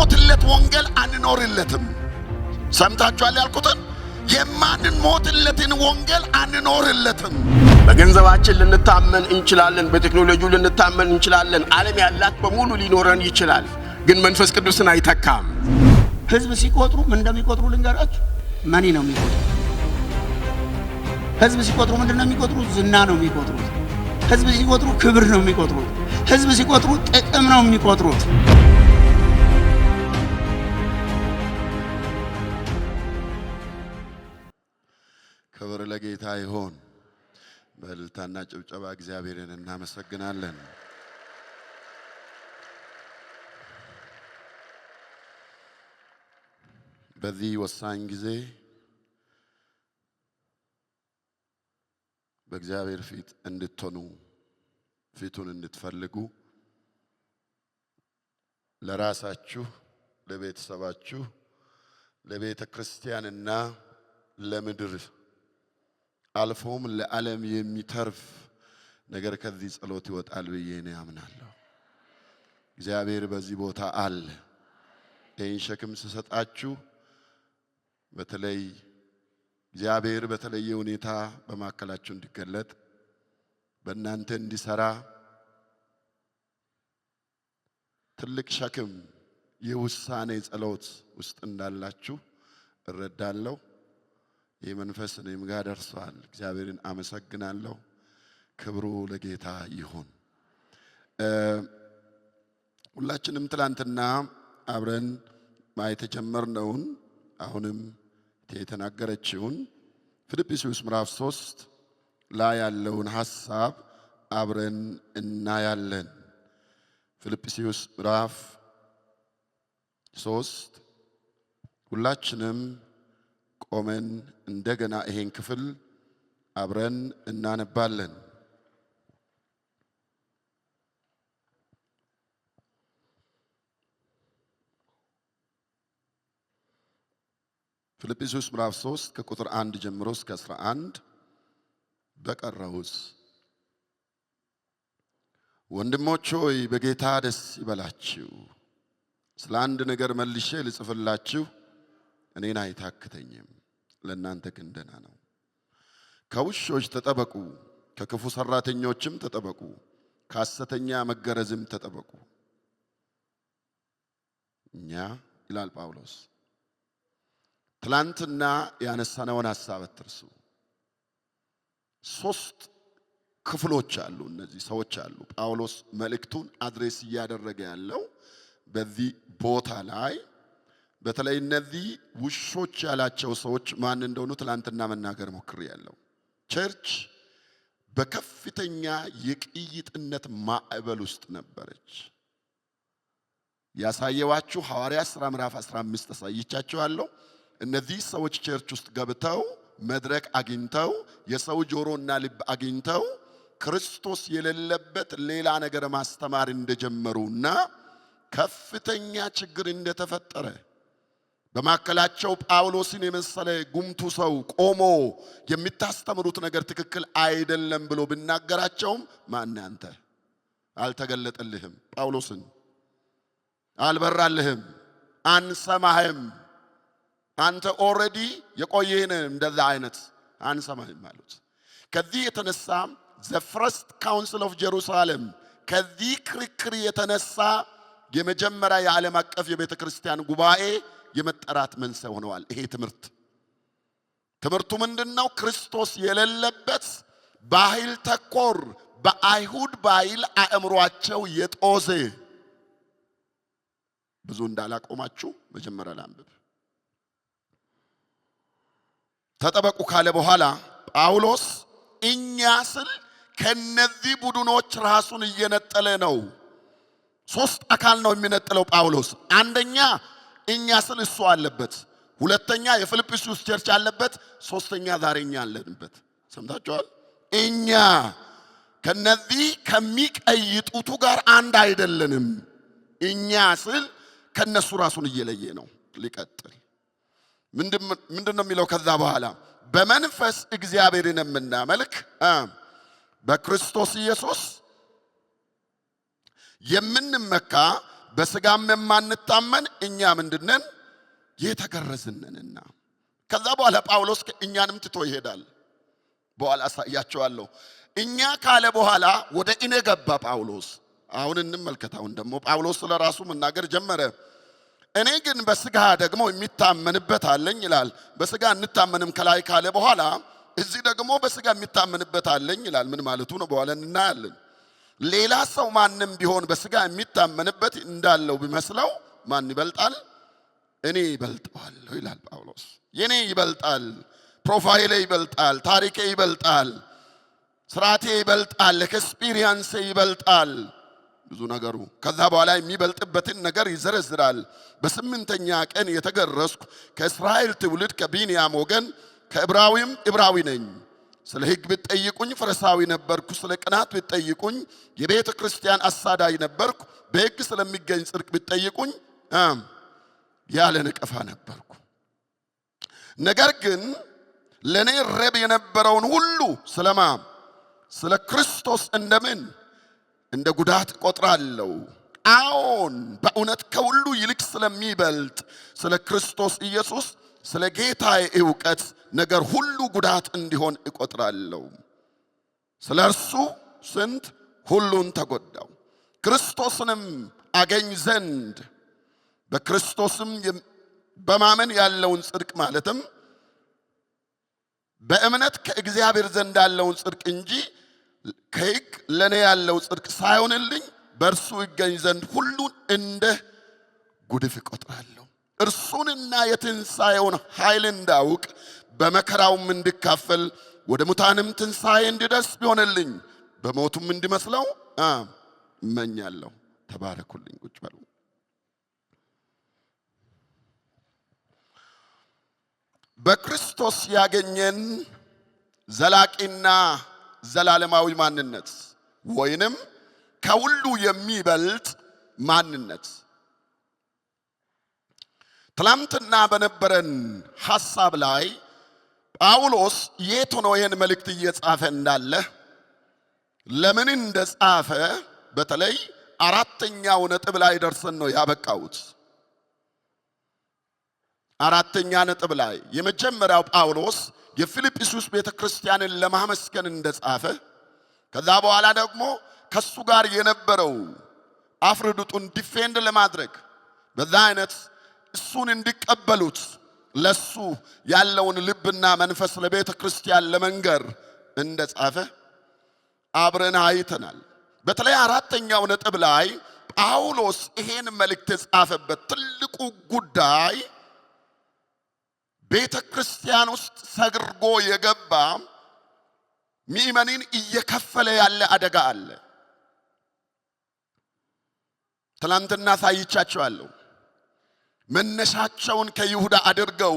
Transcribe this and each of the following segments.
የማንሞትለት ወንጌል አንኖርለትም። ሰምታችኋል ያልኩትን? የማንሞትለትን ወንጌል አንኖርለትም። በገንዘባችን ልንታመን እንችላለን፣ በቴክኖሎጂው ልንታመን እንችላለን፣ ዓለም ያላት በሙሉ ሊኖረን ይችላል። ግን መንፈስ ቅዱስን አይተካም። ህዝብ ሲቆጥሩ ምን እንደሚቆጥሩ ልንገራችሁ። ማኒ ነው የሚቆጥሩ። ህዝብ ሲቆጥሩ ምንድነው የሚቆጥሩት? ዝና ነው የሚቆጥሩት። ህዝብ ሲቆጥሩ ክብር ነው የሚቆጥሩት። ህዝብ ሲቆጥሩ ጥቅም ነው የሚቆጥሩት። ክብር ለጌታ ይሁን። በእልልታና ጭብጨባ እግዚአብሔርን እናመሰግናለን። በዚህ ወሳኝ ጊዜ በእግዚአብሔር ፊት እንድትሆኑ ፊቱን እንድትፈልጉ ለራሳችሁ፣ ለቤተሰባችሁ፣ ለቤተ ክርስቲያንና ለምድር አልፎም ለዓለም የሚተርፍ ነገር ከዚህ ጸሎት ይወጣል ብዬ ነው ያምናለሁ። እግዚአብሔር በዚህ ቦታ አለ። ይህን ሸክም ስሰጣችሁ በተለይ እግዚአብሔር በተለየ ሁኔታ በማከላችሁ እንዲገለጥ በእናንተ እንዲሰራ ትልቅ ሸክም የውሳኔ ጸሎት ውስጥ እንዳላችሁ እረዳለሁ። ይህ መንፈስ እኔም ጋር ደርሷል። እግዚአብሔርን አመሰግናለሁ። ክብሩ ለጌታ ይሁን። ሁላችንም ትላንትና አብረን ማየት የጀመርነውን አሁንም የተናገረችውን ፊልጵስዩስ ምዕራፍ 3 ላይ ያለውን ሐሳብ አብረን እናያለን። ፊልጵስዩስ ምዕራፍ 3 ሁላችንም ቆመን እንደገና ይሄን ክፍል አብረን እናነባለን። ፊልጵስዩስ ምዕራፍ 3 ከቁጥር 1 ጀምሮ እስከ 11 በቀረውስ ወንድሞች ሆይ በጌታ ደስ ይበላችሁ። ስለ አንድ ነገር መልሼ ልጽፍላችሁ እኔን አይታክተኝም፣ ለእናንተ ግን ደህና ነው። ከውሾች ተጠበቁ፣ ከክፉ ሰራተኞችም ተጠበቁ፣ ከሐሰተኛ መገረዝም ተጠበቁ። እኛ ይላል ጳውሎስ ትላንትና ያነሳነውን ሐሳብ አትርሱ። 3 ክፍሎች አሉ። እነዚህ ሰዎች አሉ። ጳውሎስ መልእክቱን አድሬስ እያደረገ ያለው በዚህ ቦታ ላይ በተለይ እነዚህ ውሾች ያላቸው ሰዎች ማን እንደሆኑ ትላንትና መናገር ሞክሬያለሁ። ቸርች በከፍተኛ የቅይጥነት ማዕበል ውስጥ ነበረች። ያሳየዋችሁ ሐዋርያት ሥራ ምዕራፍ 15 አሳይቻችኋለሁ። እነዚህ ሰዎች ቸርች ውስጥ ገብተው መድረክ አግኝተው የሰው ጆሮና ልብ አግኝተው ክርስቶስ የሌለበት ሌላ ነገር ማስተማር እንደጀመሩና ከፍተኛ ችግር እንደተፈጠረ በማከላቸው ጳውሎስን የመሰለ ጉምቱ ሰው ቆሞ የሚታስተምሩት ነገር ትክክል አይደለም ብሎ ብናገራቸውም ማን አንተ አልተገለጠልህም፣ ጳውሎስን አልበራልህም፣ አንሰማህም፣ አንተ ኦሬዲ የቆየህን እንደዛ አይነት አንሰማህም አሉት። ከዚህ የተነሳ the first council of Jerusalem ከዚህ ክርክር የተነሳ የመጀመሪያ የዓለም አቀፍ የቤተ ክርስቲያን ጉባኤ የመጠራት መንስኤ ሆነዋል። ይሄ ትምህርቱ ምንድነው? ክርስቶስ የሌለበት ባህል ተኮር በአይሁድ ባህል አእምሯቸው የጦዘ ብዙ እንዳላቆማችሁ መጀመሪያ ላንብብ። ተጠበቁ ካለ በኋላ ጳውሎስ እኛ ስል ከነዚህ ቡድኖች ራሱን እየነጠለ ነው። 3 አካል ነው የሚነጥለው ጳውሎስ። አንደኛ እኛ ስል እሱ አለበት፣ ሁለተኛ የፊልጵስዩስ ቸርች አለበት፣ ሶስተኛ ዛሬኛ አለንበት። ሰምታችኋል? እኛ ከነዚህ ከሚቀይጡቱ ጋር አንድ አይደለንም። እኛ ስል ከነሱ ራሱን እየለየ ነው። ሊቀጥል ምንድነው የሚለው? ከዛ በኋላ በመንፈስ እግዚአብሔርን የምናመልክ በክርስቶስ ኢየሱስ የምንመካ በስጋም የማንታመን እኛ ምንድነን? የተገረዝንንና። ከዛ በኋላ ጳውሎስ እኛንም ትቶ ይሄዳል። በኋላ አሳያቸዋለሁ። እኛ ካለ በኋላ ወደ እኔ ገባ ጳውሎስ። አሁን እንመልከት። አሁን ደግሞ ጳውሎስ ስለራሱ መናገር ጀመረ። እኔ ግን በስጋ ደግሞ የሚታመንበት አለኝ ይላል። በስጋ እንታመንም ከላይ ካለ በኋላ እዚህ ደግሞ በስጋ የሚታመንበት አለኝ ይላል። ምን ማለቱ ነው? በኋላ እናያለን። ሌላ ሰው ማንም ቢሆን በስጋ የሚታመንበት እንዳለው ቢመስለው ማን ይበልጣል? እኔ ይበልጣለሁ ይላል ጳውሎስ። የኔ ይበልጣል፣ ፕሮፋይሌ ይበልጣል፣ ታሪኬ ይበልጣል፣ ስራቴ ይበልጣል፣ ኤክስፒሪየንስ ይበልጣል፣ ብዙ ነገሩ። ከዛ በኋላ የሚበልጥበትን ነገር ይዘረዝራል። በስምንተኛ ቀን የተገረዝኩ ከእስራኤል ትውልድ ከቢንያም ወገን ከዕብራዊም ዕብራዊ ነኝ። ስለ ሕግ ብትጠይቁኝ ፈሪሳዊ ነበርኩ። ስለ ቅናት ብትጠይቁኝ የቤተ ክርስቲያን አሳዳጅ ነበርኩ። በሕግ ስለሚገኝ ጽድቅ ብትጠይቁኝ ያለ ነቀፋ ነበርኩ። ነገር ግን ለኔ ረብ የነበረውን ሁሉ ስለ ክርስቶስ እንደምን እንደ ጉዳት ቆጥራለሁ። አዎን በእውነት ከሁሉ ይልቅ ስለሚበልጥ ስለ ክርስቶስ ኢየሱስ ስለ ጌታዬ ዕውቀት ነገር ሁሉ ጉዳት እንዲሆን እቆጥራለሁ። ስለ እርሱ ሁሉን ተጎዳው፣ ክርስቶስንም አገኝ ዘንድ በክርስቶስም በማመን ያለውን ጽድቅ ማለትም በእምነት ከእግዚአብሔር ዘንድ ያለውን ጽድቅ እንጂ ከሕግ ለኔ ያለው ጽድቅ ሳይሆንልኝ በእርሱ ይገኝ ዘንድ ሁሉን እንደ ጉድፍ እቆጥራለሁ። እርሱንና የትንሣኤውን ኃይል እንዳውቅ በመከራውም እንድካፈል ወደ ሙታንም ትንሣኤ እንድደርስ ቢሆንልኝ በሞቱም እንድመስለው እመኛለሁ። ተባረኩልኝ። ቁጭ በሉ። በክርስቶስ ያገኘን ዘላቂና ዘላለማዊ ማንነት ወይንም ከሁሉ የሚበልጥ ማንነት ትላንትና በነበረን ሐሳብ ላይ ጳውሎስ የት ሆኖ ይህን መልእክት እየጻፈ እንዳለ ለምን እንደጻፈ በተለይ አራተኛው ነጥብ ላይ ደርሰን ነው ያበቃውት። አራተኛ ነጥብ ላይ የመጀመሪያው ጳውሎስ የፊልጵስዩስ ቤተክርስቲያንን ለማመስገን እንደጻፈ ከዛ በኋላ ደግሞ ከሱ ጋር የነበረው አፍርዱጡን ዲፌንድ ለማድረግ በዛ አይነት እሱን እንዲቀበሉት ለሱ ያለውን ልብና መንፈስ ለቤተ ክርስቲያን ለመንገር እንደጻፈ አብረን አይተናል። በተለይ አራተኛው ነጥብ ላይ ጳውሎስ ይሄን መልእክት የጻፈበት ትልቁ ጉዳይ ቤተ ክርስቲያን ውስጥ ሰግርጎ የገባ ምእመናንን እየከፈለ ያለ አደጋ አለ። ትላንትና ሳይቻቸዋለሁ። መነሻቸውን ከይሁዳ አድርገው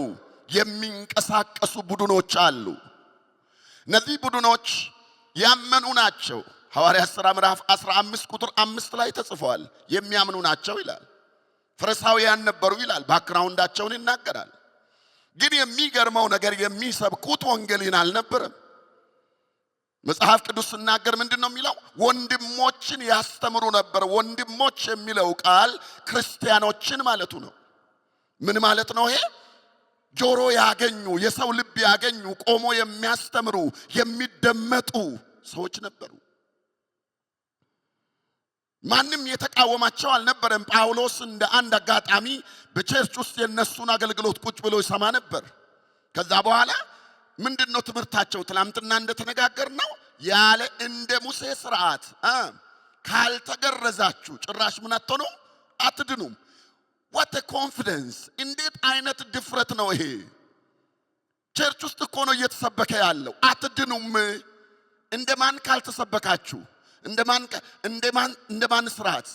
የሚንቀሳቀሱ ቡድኖች አሉ። እነዚህ ቡድኖች ያመኑ ናቸው። ሐዋርያት ሥራ ምዕራፍ 15 ቁጥር 5 ላይ ተጽፏል። የሚያምኑ ናቸው ይላል። ፈሪሳውያን ነበሩ ይላል። ባክግራውንዳቸውን ይናገራል። ግን የሚገርመው ነገር የሚሰብኩት ወንጌልን አልነበረም። መጽሐፍ ቅዱስ ሲናገር ምንድነው የሚለው? ወንድሞችን ያስተምሩ ነበር። ወንድሞች የሚለው ቃል ክርስቲያኖችን ማለቱ ነው። ምን ማለት ነው ይሄ? ጆሮ ያገኙ፣ የሰው ልብ ያገኙ፣ ቆሞ የሚያስተምሩ የሚደመጡ ሰዎች ነበሩ። ማንም የተቃወማቸው አልነበረም። ጳውሎስ እንደ አንድ አጋጣሚ በቸርች ውስጥ የነሱን አገልግሎት ቁጭ ብሎ ይሰማ ነበር። ከዛ በኋላ ምንድነው ትምህርታቸው? ትላንትና እንደተነጋገርነው ያለ እንደ ሙሴ ሥርዓት ካልተገረዛችሁ ጭራሽ ምን አትሆኑ አትድኑም። what a confidence! እንዴት አይነት ድፍረት ነው ይሄ! ቸርች ውስጥ እኮ ነው እየተሰበከ ያለው አትድኑም። እንደማን ካልተሰበካችሁ? እንደማን ሥርዓት?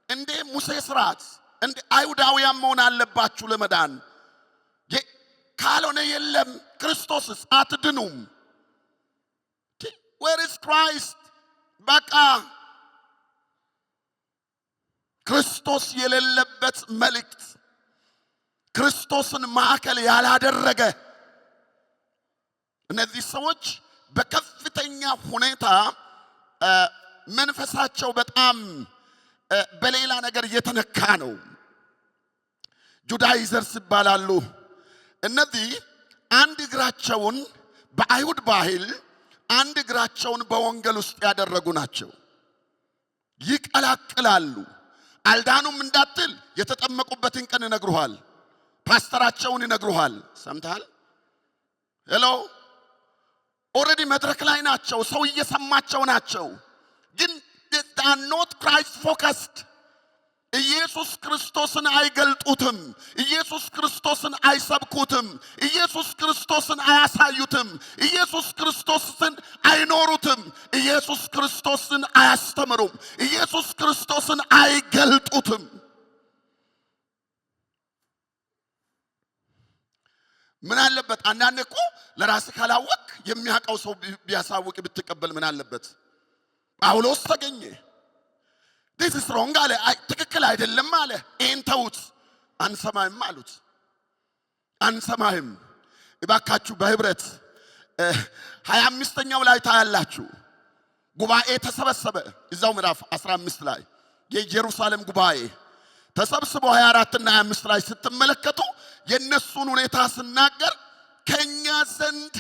እንደ ሙሴ ሥርዓት? እንደ አይሁዳውያን መሆን አለባችሁ ለመዳን? ካልሆነ የለም ክርስቶስስ አትድኑም። where is Christ? በቃ ክርስቶስ የሌለበት መልእክት፣ ክርስቶስን ማዕከል ያላደረገ እነዚህ ሰዎች በከፍተኛ ሁኔታ መንፈሳቸው በጣም በሌላ ነገር የተነካ ነው። ጁዳይዘርስ ይባላሉ። እነዚህ አንድ እግራቸውን በአይሁድ ባህል አንድ እግራቸውን በወንጌል ውስጥ ያደረጉ ናቸው። ይቀላቅላሉ። አልዳኑም እንዳትል የተጠመቁበትን ቀን ይነግሩሃል። ፓስተራቸውን ይነግሩሃል። ሰምተሃል? ሄሎ ኦሬዲ መድረክ ላይ ናቸው። ሰው እየሰማቸው ናቸው። ግን they are not Christ focused. ኢየሱስ ክርስቶስን አይገልጡትም። ኢየሱስ ክርስቶስን አይሰብኩትም። ኢየሱስ ክርስቶስን አያሳዩትም። ኢየሱስ ክርስቶስን አይኖሩትም። ኢየሱስ ክርስቶስን አያስተምሩም። ኢየሱስ ክርስቶስን አይገልጡትም። ምን አለበት? አንዳንዴ እኮ ለራስህ ካላወቅ የሚያውቀው ሰው ቢያሳውቅ ብትቀበል ምን አለበት? ጳውሎስ ተገኘ። this is wrong አለ። ትክክል አይደለም አለ። ይህን ተውት። አንሰማህም አሉት። አንሰማህም። እባካችሁ በህብረት 25ኛው ላይ ታያላችሁ። ጉባኤ ተሰበሰበ። እዛው ምዕራፍ 15 ላይ የኢየሩሳሌም ጉባኤ ተሰብስቦ 24 እና 25 ላይ ስትመለከቱ የነሱን ሁኔታ ስናገር ከኛ ዘንድ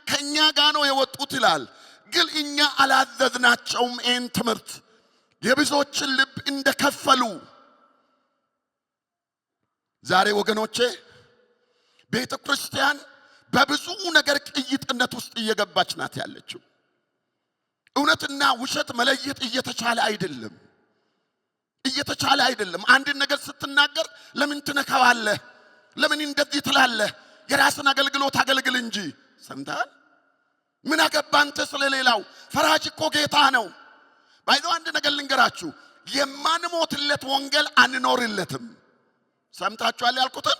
ከኛ ጋር ነው የወጡት ይላል። ግን እኛ አላዘዝናቸውም ይህን ትምህርት የብዙዎችን ልብ እንደከፈሉ። ዛሬ ወገኖቼ ቤተ ክርስቲያን በብዙ ነገር ቅይጥነት ውስጥ እየገባች ናት ያለችው። እውነትና ውሸት መለየት እየተቻለ አይደለም። አንድን ነገር ስትናገር ለምን ትነካዋለህ? ለምን እንደዚህ ትላለህ? የራስን አገልግሎት አገልግል እንጂ። ሰምተሃል? ምን አገባንተ ስለሌላው? ፈራጅ እኮ ጌታ ነው። ባይዘው አንድ ነገር ልንገራችሁ፣ የማንሞትለት ወንጌል አንኖርለትም። ሰምታችኋል ያልኩትን?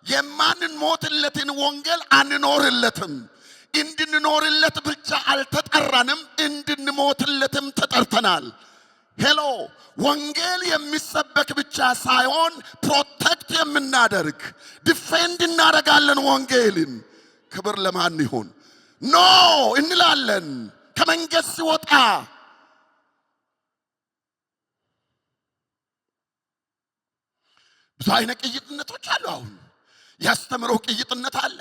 የማንሞትለትን ወንጌል አንኖርለትም። እንድንኖርለት ብቻ አልተጠራንም፣ እንድንሞትለትም ተጠርተናል። ሄሎ ወንጌል የሚሰበክ ብቻ ሳይሆን ፕሮቴክት የምናደርግ ዲፌንድ እናደርጋለን ወንጌልን። ክብር ለማን ይሁን? ኖ እንላለን ከመንገድ ሲወጣ። ብዙ አይነት ቅይጥነቶች አሉ። አሁን ያስተምረው ቅይጥነት አለ።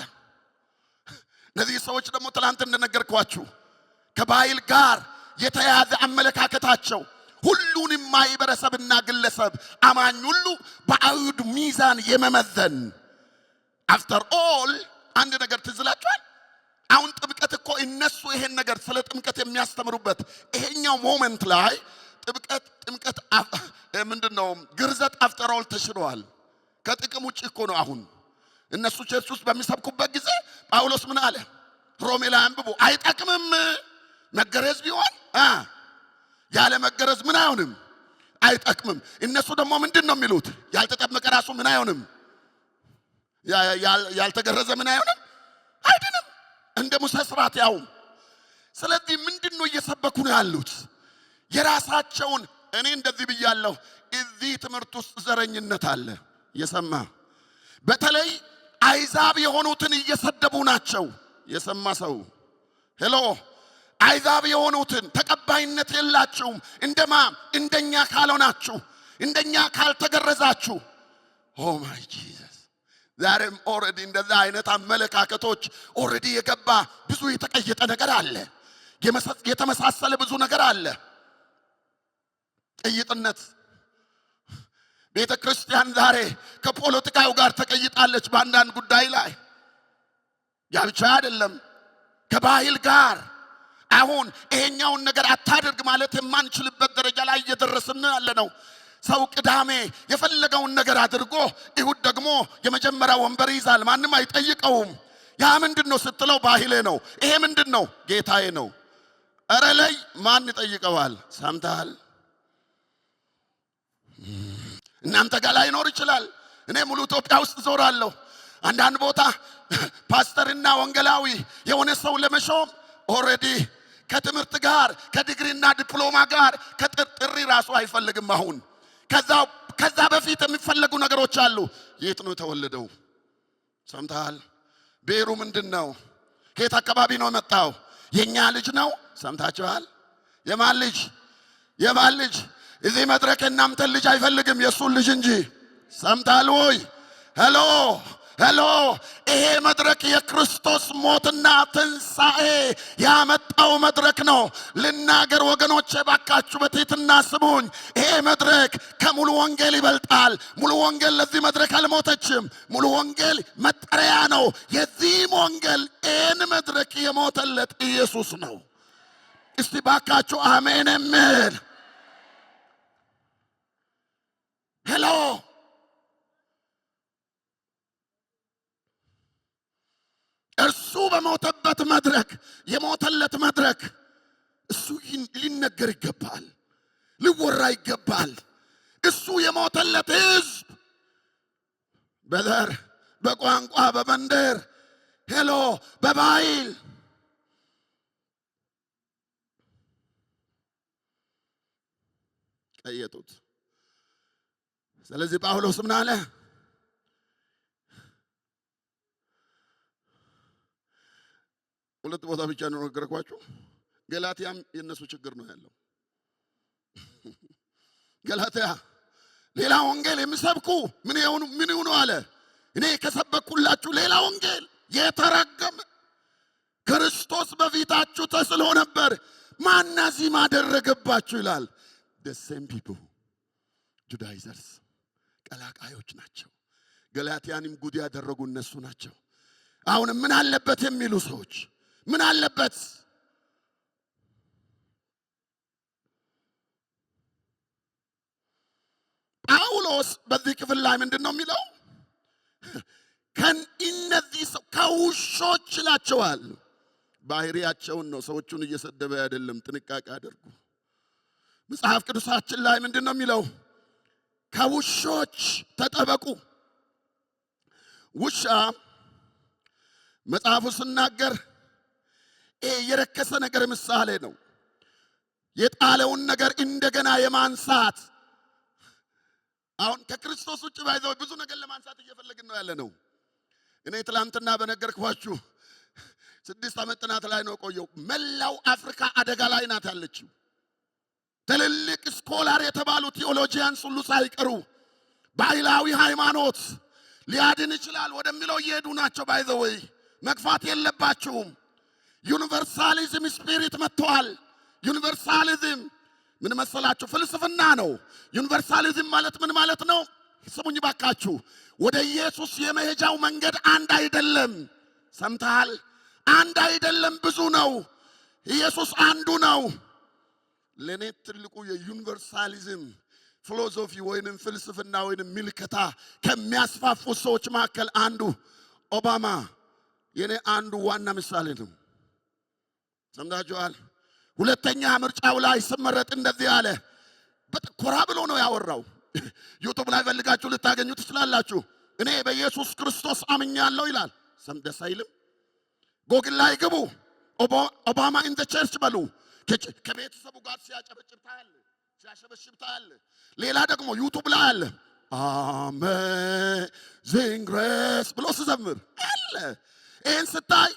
እነዚህ ሰዎች ደግሞ ትላንት እንደነገርኳችሁ ከባህል ጋር የተያያዘ አመለካከታቸው ሁሉንም ማህበረሰብና ግለሰብ አማኝ ሁሉ በአይሁድ ሚዛን የመመዘን አፍተር ኦል አንድ ነገር ትዝላችኋል። አሁን ጥምቀት እኮ እነሱ ይሄን ነገር ስለ ጥምቀት የሚያስተምሩበት ይሄኛው ሞመንት ላይ ጥምቀት ምንድነው? ግርዘት አፍተር ኦል ተሽሯል። ከጥቅም ውጪ እኮ ነው። አሁን እነሱ ቸርች ውስጥ በሚሰብኩበት ጊዜ ጳውሎስ ምን አለ? ሮሜ ላይ አንብቡ። አይጠቅምም መገረዝ ቢሆን ያለ መገረዝ ምን አይሆንም? አይጠቅምም። እነሱ ደግሞ ምንድነው የሚሉት? ያልተጠመቀ ራሱ ምን አይሆንም? ያልተገረዘ ምን አይሆንም? አይድንም። እንደ ሙሴ ሥርዓት ያው። ስለዚህ ምንድነው እየሰበኩ ነው ያሉት? የራሳቸውን እኔ እንደዚህ ብያለሁ። እዚህ ትምህርት ውስጥ ዘረኝነት አለ። የሰማ በተለይ አይዛብ የሆኑትን እየሰደቡ ናቸው። የሰማ ሰው ሄሎ አይዛብ የሆኑትን ተቀባይነት የላችሁም። እንደኛ ካልሆናችሁ፣ እንደኛ ካልተገረዛችሁ። ኦ ማይ ጂሰስ። ዛሬም ኦሬዲ እንደዛ አይነት አመለካከቶች ኦሬዲ የገባ ብዙ የተቀየጠ ነገር አለ። የተመሳሰለ ብዙ ነገር አለ። ቅይጥነት። ቤተ ክርስቲያን ዛሬ ከፖለቲካው ጋር ተቀይጣለች በአንዳንድ ጉዳይ ላይ። ያ ብቻ አይደለም፣ ከባህል ጋር አሁን ይሄኛውን ነገር አታድርግ ማለት የማንችልበት ደረጃ ላይ እየደረስን ያለነው። ሰው ቅዳሜ የፈለገውን ነገር አድርጎ እሁድ ደግሞ የመጀመሪያ ወንበር ይዛል። ማንም አይጠይቀውም። ያ ምንድነው ስትለው ባህሌ ነው። ይሄ ምንድነው? ጌታዬ ነው። ኧረ ላይ ማን ይጠይቀዋል? ሰምተሃል? እናንተ ጋር ላይኖር ይችላል። እኔ ሙሉ ኢትዮጵያ ውስጥ ዞራለሁ። አንዳንድ ቦታ ፓስተርና ወንጌላዊ የሆነ ሰው ለመሾም ኦሬዲ ከትምህርት ጋር ከዲግሪና ዲፕሎማ ጋር ከጥሪ ራሱ አይፈልግም። አሁን ከዛ በፊት የሚፈለጉ ነገሮች አሉ። የት ነው የተወለደው? ሰምተሃል? ብሔሩ ምንድነው? ከየት አካባቢ ነው መጣው? የኛ ልጅ ነው። ሰምታችኋል? የማን ልጅ? እዚህ መድረክ እናንተን ልጅ አይፈልግም የሱን ልጅ እንጂ። ሰምታል ወይ? ሄሎ ሄሎ። ይሄ መድረክ የክርስቶስ ሞትና ትንሣኤ ያመጣው መድረክ ነው። ልናገር ወገኖቼ ባካችሁ በትህትና ስሙኝ። ይሄ መድረክ ከሙሉ ወንጌል ይበልጣል። ሙሉ ወንጌል ለዚህ መድረክ አልሞተችም። ሙሉ ወንጌል መጠሪያ ነው። የዚህም ወንጌል ይህን መድረክ የሞተለት ኢየሱስ ነው። እስቲ ባካችሁ አሜን የሚል ሄሎ። እርሱ በሞተበት መድረክ የሞተለት መድረክ እሱ ሊነገር ይገባል፣ ሊወራ ይገባል። እሱ የሞተለት ሕዝብ በዘር በቋንቋ በመንደር ሄሎ በባህል ቀየጡት። ስለዚህ ጳውሎስ ምን አለ? ሁለት ቦታ ብቻ ነው ነገርኳችሁ። ገላትያም የነሱ ችግር ነው ያለው። ገላትያ ሌላ ወንጌል የሚሰብኩ ምን ይሁኑ አለ? እኔ ከሰበኩላችሁ ሌላ ወንጌል የተረገመ ክርስቶስ በፊታችሁ ተስሎ ነበር፣ ማን እዚህ ማደረገባችሁ ይላል። the same people ጁዳይዘርስ ቀላቃዮች ናቸው። ገላትያንም ጉድ ያደረጉ እነሱ ናቸው። አሁን ምን አለበት የሚሉ ሰዎች ምን አለበት? ጳውሎስ በዚህ ክፍል ላይ ምንድነው የሚለው? እነዚህ ሰው ከውሾች ይላቸዋል። ባህሪያቸውን ነው፣ ሰዎቹን እየሰደበ አይደለም። ጥንቃቄ አድርጉ። መጽሐፍ ቅዱሳችን ላይ ምንድነው የሚለው? ከውሾች ተጠበቁ። ውሻ መጽሐፉ ሲናገር የረከሰ ነገር ምሳሌ ነው። የጣለውን ነገር እንደገና የማንሳት አሁን ከክርስቶስ ውጭ ባይዘው ብዙ ነገር ለማንሳት እየፈለግን ነው ያለ ነው። እኔ ትላንትና በነገርኳችሁ 6 ዓመት ጥናት ላይ ነው ቆየው። መላው አፍሪካ አደጋ ላይ ናት ያለችው። ትልልቅ ስኮላር የተባሉ ቴዎሎጂያንስ ሁሉ ሳይቀሩ ባህላዊ ሃይማኖት ሊያድን ይችላል ወደሚለው እየሄዱ ናቸው። ባይዘው መግፋት የለባችሁም። ዩኒቨርሳሊዝም ስፒሪት መጥቷል። ዩኒቨርሳሊዝም ምን መሰላችሁ? ፍልስፍና ነው። ዩኒቨርሳሊዝም ማለት ምን ማለት ነው? ስሙኝ ባካችሁ። ወደ ኢየሱስ የመሄጃው መንገድ አንድ አይደለም። ሰምተሃል? አንድ አይደለም፣ ብዙ ነው። ኢየሱስ አንዱ ነው። ለኔ ትልቁ የዩኒቨርሳሊዝም ፊሎሶፊ ወይንም ፍልስፍና ወይንም ምልከታ ከሚያስፋፉ ሰዎች መካከል አንዱ ኦባማ የኔ አንዱ ዋና ምሳሌ ነው። ሰምታችኋል? ሁለተኛ ምርጫው ላይ ሲመረጥ እንደዚህ አለ። በኮራ ብሎ ነው ያወራው። ዩቲዩብ ላይ ፈልጋችሁ ልታገኙ ትችላላችሁ። እኔ በኢየሱስ ክርስቶስ አምኛለሁ ይላል። ደስ አይልም? ጎግል ላይ ግቡ። ኦባማ ኢን ዘ ቸርች በሉ። ከቤተሰቡ ጋር ሲያጨበጭብ ታያለ፣ ሲያሸበሽብ ታያለ። ሌላ ደግሞ ዩቲዩብ ላይ አለ አሜዚንግ ግሬስ ብሎ ሲዘምር አለ። ይህን ስታይ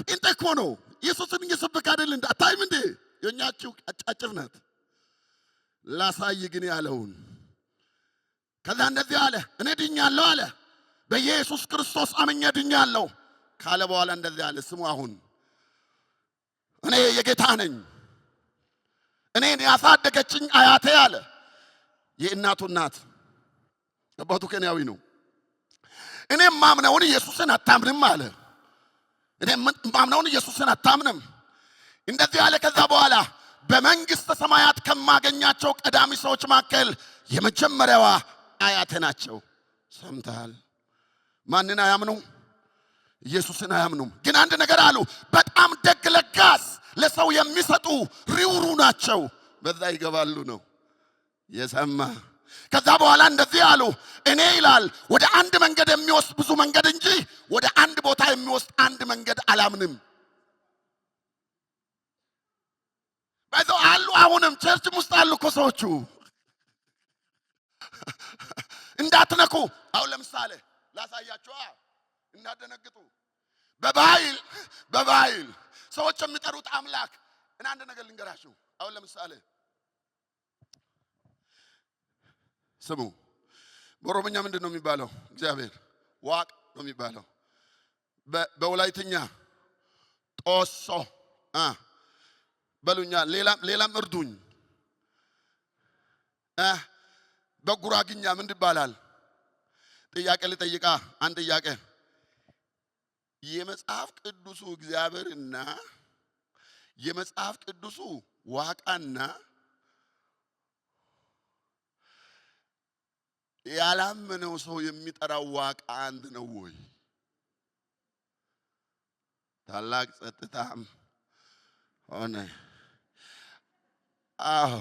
ጴንጤ እኮ ነው። ኢየሱስን እየሰበከ አይደል እንዴ? አታይም እንዴ? የኛችሁ አጫጭር ናት። ላሳይ ግን ያለውን ከዛ እንደዚህ አለ። እኔ ድኛለሁ አለ። በኢየሱስ ክርስቶስ አምኜ ድኛለሁ ካለ በኋላ እንደዚህ አለ። ስሙ አሁን እኔ የጌታ ነኝ። እኔን ያሳደገችኝ አያቴ አለ። የእናቱ እናት አባቱ ኬንያዊ ነው። እኔም ማምነውን ኢየሱስን አታምንም አለ። እኔም ማምነውን ኢየሱስን አታምንም እንደዚህ አለ። ከዛ በኋላ በመንግስተ ሰማያት ከማገኛቸው ቀዳሚ ሰዎች መካከል የመጀመሪያዋ አያቴ ናቸው። ሰምተሃል? ማንን አያምኑም? ኢየሱስን አያምኑም። ግን አንድ ነገር አሉ። በጣም ደግ ለጋስ፣ ለሰው የሚሰጡ ሪውሩ ናቸው። በዛ ይገባሉ ነው የሰማ። ከዛ በኋላ እንደዚህ አሉ። እኔ ይላል ወደ አንድ መንገድ የሚወስድ ብዙ መንገድ እንጂ ወደ አንድ ቦታ የሚወስድ አንድ መንገድ አላምንም። ባይዘው አሉ። አሁንም ቸርችም ውስጥ አሉ እኮ ሰዎቹ እንዳትነኩ። አሁን ለምሳሌ ላሳያችሁ እንዳደነግጡ። በባህል ሰዎች የሚጠሩት አምላክ እና አንድ ነገር ልንገራችሁ። አሁን ለምሳሌ ስሙ። በኦሮምኛ ምንድን ነው የሚባለው? እግዚአብሔር ዋቅ ነው የሚባለው። በወላይትኛ ጦሶ በሉኛ። ሌላም እርዱኝ። በጉራግኛ ምን ይባላል? ጥያቄ ልጠይቃ። አንድ ጥያቄ። የመጽሐፍ ቅዱሱ እግዚአብሔርና የመጽሐፍ ቅዱሱ ዋቃና ያላመነው ሰው የሚጠራው ዋቃ አንድ ነው ወይ? ታላቅ ጸጥታም ሆነ። አዎ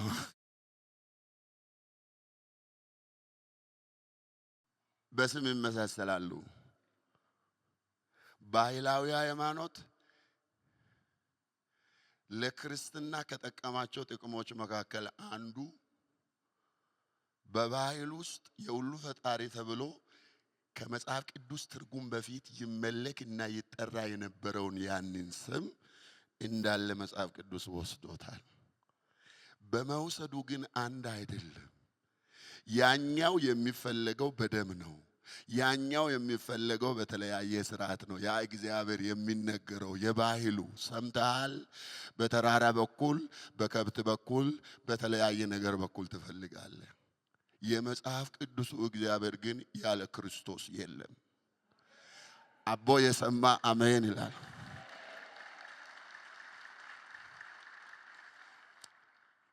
በስም ይመሳሰላሉ። ባህላዊ ሃይማኖት ለክርስትና ከጠቀማቸው ጥቅሞች መካከል አንዱ በባህል ውስጥ የሁሉ ፈጣሪ ተብሎ ከመጽሐፍ ቅዱስ ትርጉም በፊት ይመለክና ይጠራ የነበረውን ያንን ስም እንዳለ መጽሐፍ ቅዱስ ወስዶታል። በመውሰዱ ግን አንድ አይደለም። ያኛው የሚፈለገው በደም ነው። ያኛው የሚፈለገው በተለያየ ስርዓት ነው። ያ እግዚአብሔር የሚነገረው የባህሉ ሰምተሃል። በተራራ በኩል በከብት በኩል በተለያየ ነገር በኩል ትፈልጋለህ። የመጽሐፍ ቅዱሱ እግዚአብሔር ግን ያለ ክርስቶስ የለም። አቦ የሰማ አሜን ይላል።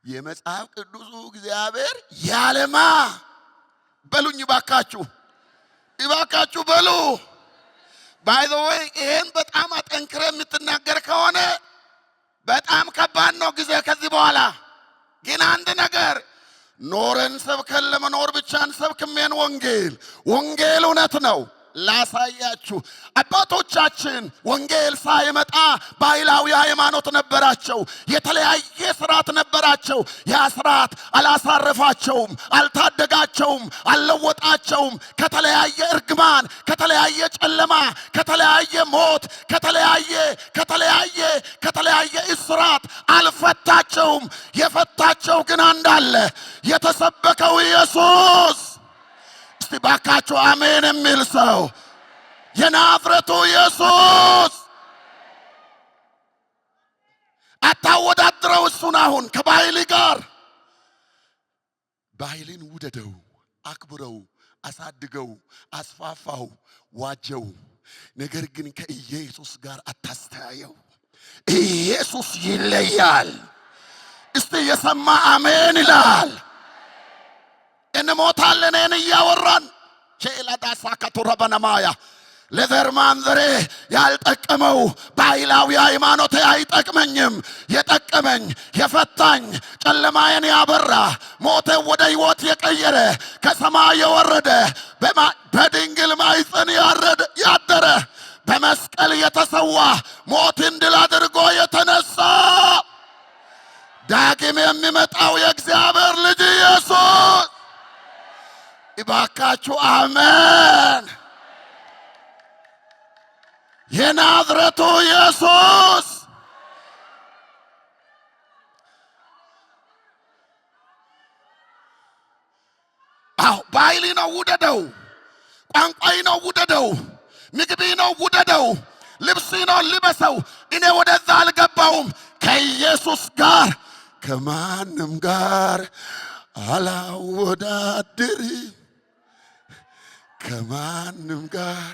የመጽሐፍ ቅዱሱ እግዚአብሔር ያለማ በሉኝ ባካችሁ፣ ይባካችሁ በሉ። ባይ ዘ ወይ ይሄን በጣም አጠንክረ የምትናገር ከሆነ በጣም ከባድ ነው ጊዜ ከዚህ በኋላ። ግን አንድ ነገር ኖረን ሰብከን ለመኖር ብቻ አንሰብክም። ወንጌል እውነት ነው። ላሳያችሁ። አባቶቻችን ወንጌል ሳይመጣ ባህላዊ ሃይማኖት ነበራቸው። የተለያየ ስርዓት ነበራቸው። ያ ስርዓት አላሳረፋቸውም፣ አልታደጋቸውም፣ አልለወጣቸውም። ከተለያየ እርግማን፣ ከተለያየ ጨለማ፣ ከተለያየ ሞት፣ ከተለያየ እስራት አልፈታቸውም። የፈታቸው ግን አንድ አለ፣ የተሰበከው ኢየሱስ። እስቲ ባካችሁ አሜን የሚል ሰው የናዝሬቱ ኢየሱስ። አታወዳድረው እሱን አሁን ከባህል ጋር። ባህልን ውደደው፣ አክብረው፣ አሳድገው፣ አስፋፋው፣ ዋጀው። ነገር ግን ከኢየሱስ ጋር አታስተያየው። ኢየሱስ ይለያል። እስቲ የሰማ አሜን ይላል። እንሞታለን እያወራን ቼላዳሳ ከተረበነማያ ለዘርማንዘሬ ያልጠቀመው ባህላዊ ሃይማኖት አይጠቅመኝም። የጠቀመኝ የፈታኝ ጨለማዬን ያበራ ሞቴ ወደ ሕይወት የቀየረ ከሰማይ የወረደ በድንግል ማኅፀን ያደረ በመስቀል የተሰዋ ሞትን ድል አድርጎ የተነሳ ዳግም የሚመጣው የእግዚአብሔር ልጅ ኢየሱስ። ይባካችሁ አሜን። የናዝሬቱ ኢየሱስ ባህሊ ነው ውደደው፣ ቋንቋይ ነው ውደደው፣ ምግቢ ነው ውደደው፣ ልብሲ ነው ልበሰው። እኔ ወደዛ አልገባውም። ከኢየሱስ ጋር ከማንም ጋር አላወዳድር፣ ከማንም ጋር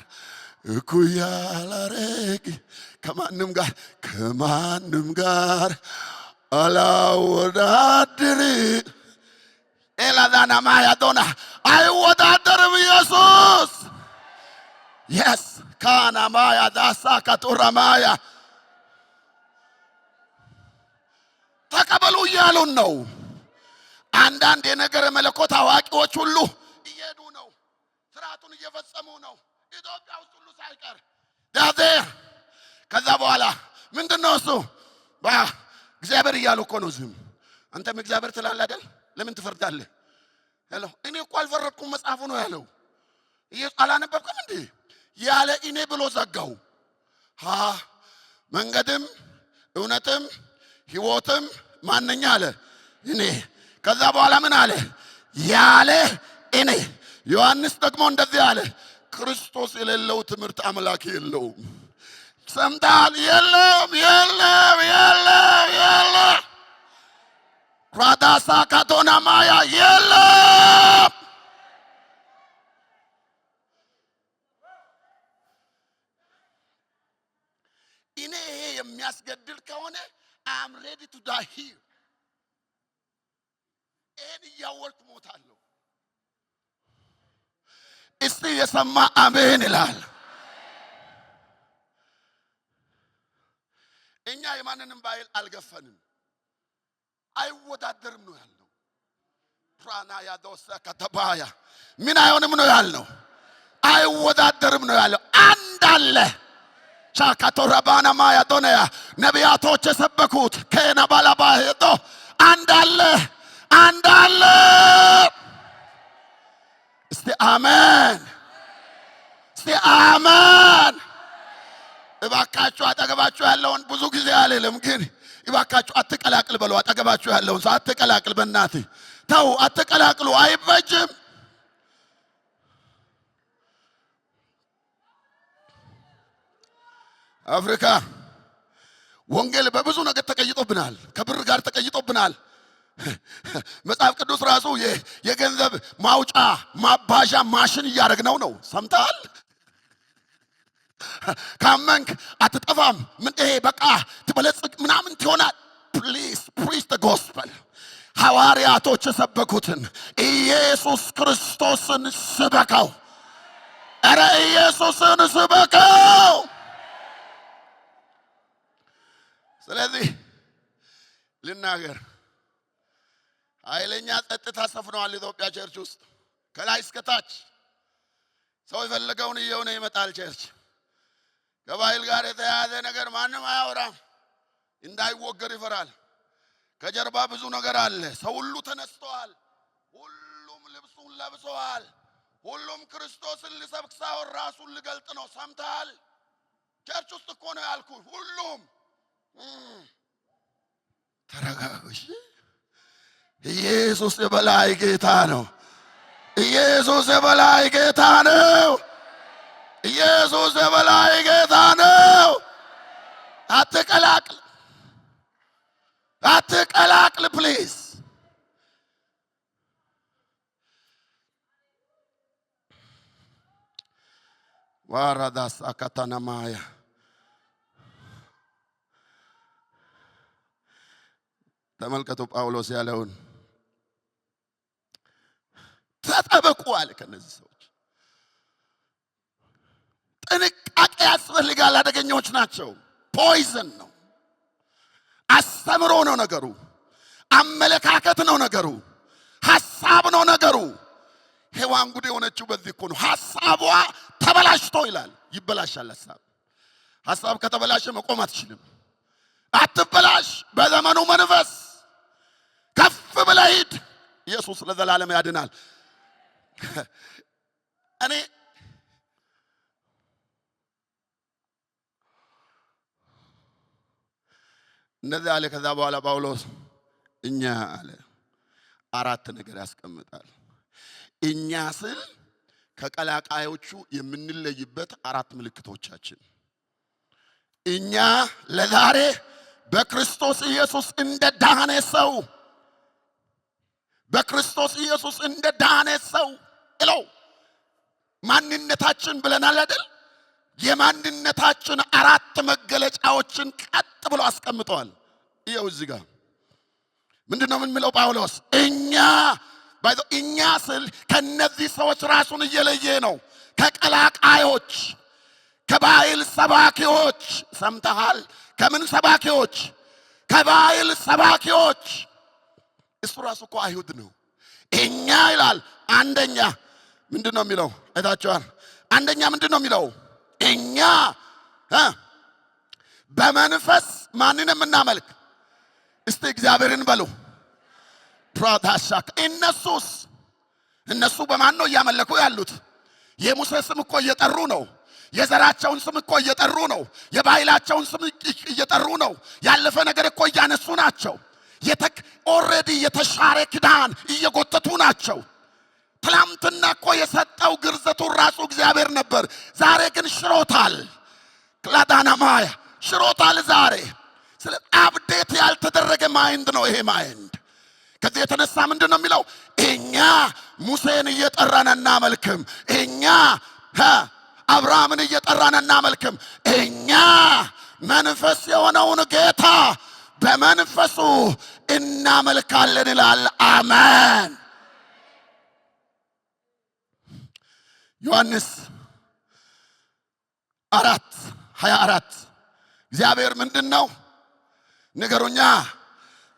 እኩያ አላረግ፣ ከማንም ጋር አላወዳድር። ኤላዳና ማያዶና አይወዳደርም ኢየሱስ። የስ ካና ማያ ዳሳ ካቱራ ማያ ተቀበሉ እያሉን ነው። አንዳንድ የነገረ መለኮት አዋቂዎች ሁሉ እየሄዱ ነው፣ ስርዓቱን እየፈጸሙ ነው። ኢትዮጵያ ውስጥ ሁሉ ሳይቀር ዳዜ ከዛ በኋላ ምንድነው እሱ እግዚአብሔር እያሉ እኮ ነው። ዝም አንተም እግዚአብሔር ትላለህ አይደል? ለምን ትፈርዳለህ? ሄሎ እኔ እኮ አልፈረድኩም መጽሐፉ ነው ያለው። አላነበብክም እንዴ? ያለ እኔ ብሎ ዘጋው። መንገድም እውነትም ሕይወትም ማንኛ አለ እኔ። ከዛ በኋላ ምን አለ? ያለ እኔ ዮሐንስ ደግሞ እንደዚህ አለ፣ ክርስቶስ የሌለው ትምህርት አምላክ የለውም። ሰምታል? የለም የለም የለም የለም። ራዳሳ ካቶና ማያ የለም። እኔ ይሄ የሚያስገድል ከሆነ I'm ready to die here። ይሄን እያወቅሁ ሞታለሁ። እስቲ የሰማ አሜን ይላል። እኛ የማንንም ባይል አልገፈንም፣ አይወዳደርም ነው ያልነው። ፕራና ያዶሳ ከተባያ ምን አይሆንም ነው ያልነው፣ አይወዳደርም ነው ያለው። አንድ አለ ቻካቶራባና ማያዶነያ ነቢያቶች የሰበኩት ከነባላባ ሄዶ አንድ አለ፣ አንድ አለ። እስቲ አሜን፣ እስቲ አሜን። እባካችሁ አጠገባችሁ ያለውን ብዙ ጊዜ አልልም፣ ግን እባካችሁ አትቀላቅል በሉ። አጠገባችሁ ያለውን ሰው አትቀላቅል፣ በእናትህ ተው፣ አትቀላቅሉ፣ አይበጅም። አፍሪካ ወንጌል በብዙ ነገር ተቀይጦብናል፣ ከብር ጋር ተቀይጦብናል። መጽሐፍ ቅዱስ ራሱ የገንዘብ ማውጫ ማባዣ ማሽን እያደረግነው ነው። ሰምተሃል? ካመንክ አትጠፋም። ምን ይሄ በቃ ትበለጽግ ምናምን ትሆናል። ፕሊዝ ፕሪች ዘ ጎስፐል። ሐዋርያቶች የሰበኩትን ኢየሱስ ክርስቶስን ስበከው። ኧረ ኢየሱስን ስበከው። ስለዚህ ልናገር፣ ኃይለኛ ጸጥታ ሰፍኗል ኢትዮጵያ ቸርች ውስጥ። ከላይ እስከ ታች ሰው የፈለገውን እየሆነ ይመጣል ቸርች። ከባህል ጋር የተያያዘ ነገር ማንም አያወራም፣ እንዳይወገር ይፈራል። ከጀርባ ብዙ ነገር አለ። ሰው ሁሉ ተነስተዋል፣ ሁሉም ልብሱን ለብሰዋል። ሁሉም ክርስቶስን ሊሰብክ ሳይሆን ራሱን ሊገልጥ ነው። ሰምተሃል? ቸርች ውስጥ እኮ ነው ያልኩ። ሁሉም ተረጋጉሽ። ኢየሱስ የበላይ ጌታ ነው። ኢየሱስ የበላይ ጌታ ነው። ኢየሱስ የበላይ ጌታ ነው። አትቀላቅል፣ አትቀላቅል ፕሊዝ። ዋራዳስ አካታናማያ ተመልከቱ ጳውሎስ ያለውን። ተጠበቁ አለ። ከነዚህ ሰዎች ጥንቃቄ ያስፈልጋል። አደገኞች ናቸው። ፖይዘን ነው። አስተምሮ ነው ነገሩ። አመለካከት ነው ነገሩ። ሐሳብ ነው ነገሩ። ሔዋን ጉድ የሆነችው በዚህ እኮ ነው። ሐሳቧ ተበላሽቶ ይላል። ይበላሻል ሐሳብ። ሐሳብ ከተበላሸ መቆም አትችልም። አትበላሽ። በዘመኑ መንፈስ ከፍ ብለህ ሂድ። ኢየሱስ ለዘላለም ያድናል። እኔ እንደዚህ አለ። ከዛ በኋላ ጳውሎስ እኛ አለ አራት ነገር ያስቀምጣል። እኛ ስል ከቀላቃዮቹ የምንለይበት አራት ምልክቶቻችን። እኛ ለዛሬ በክርስቶስ ኢየሱስ እንደ ዳነ ሰው፣ በክርስቶስ ኢየሱስ እንደ ዳነ ሰው እለው ማንነታችን ብለናል አይደል? የማንነታችን አራት መገለጫዎችን ቀጥ ብሎ አስቀምጠዋል። ይኸው እዚህ ጋር ምንድነው የምንለው? ጳውሎስ እኛ ስል ከነዚህ ሰዎች ራሱን እየለየ ነው። ከቀላቃዮች፣ ከባህል ሰባኪዎች። ሰምተሃል? ከምን ሰባኪዎች? ከባህል ሰባኪዎች። እሱ ራሱ እኮ አይሁድ ነው። እኛ ይላል። አንደኛ ምንድነው የሚለው? አይታችኋል? አንደኛ ምንድነው የሚለው? እኛ በመንፈስ ማንን የምናመልክ? እስቲ እግዚአብሔርን በሉ። ፕራዳሻክ እነሱ በማን ነው እያመለኩ ያሉት? የሙሴ ስም እኮ እየጠሩ ነው። የዘራቸውን ስም እኮ እየጠሩ ነው። የባህላቸውን ስም እየጠሩ ነው። ያለፈ ነገር እኮ እያነሱ ናቸው። ኦልሬዲ የተሻረ ኪዳን እየጎተቱ ናቸው። ትላንትና እኮ የሰጠው ግርዘቱን ራሱ እግዚአብሔር ነበር። ዛሬ ግን ሽሮታል። ክላዳናማያ ሽሮታል ዛሬ። ስለ አፕዴት ያልተደረገ ማይንድ ነው ይሄ ማይንድ። ከዚህ የተነሳ ምንድን ነው የሚለው? እኛ ሙሴን እየጠራን እናመልክም፣ እኛ አብርሃምን እየጠራን እናመልክም፣ እኛ መንፈስ የሆነውን ጌታ በመንፈሱ እናመልካለን ይላል። አሜን። ዮሐንስ 4:24 እግዚአብሔር ምንድን ነው? ንገሩኛ።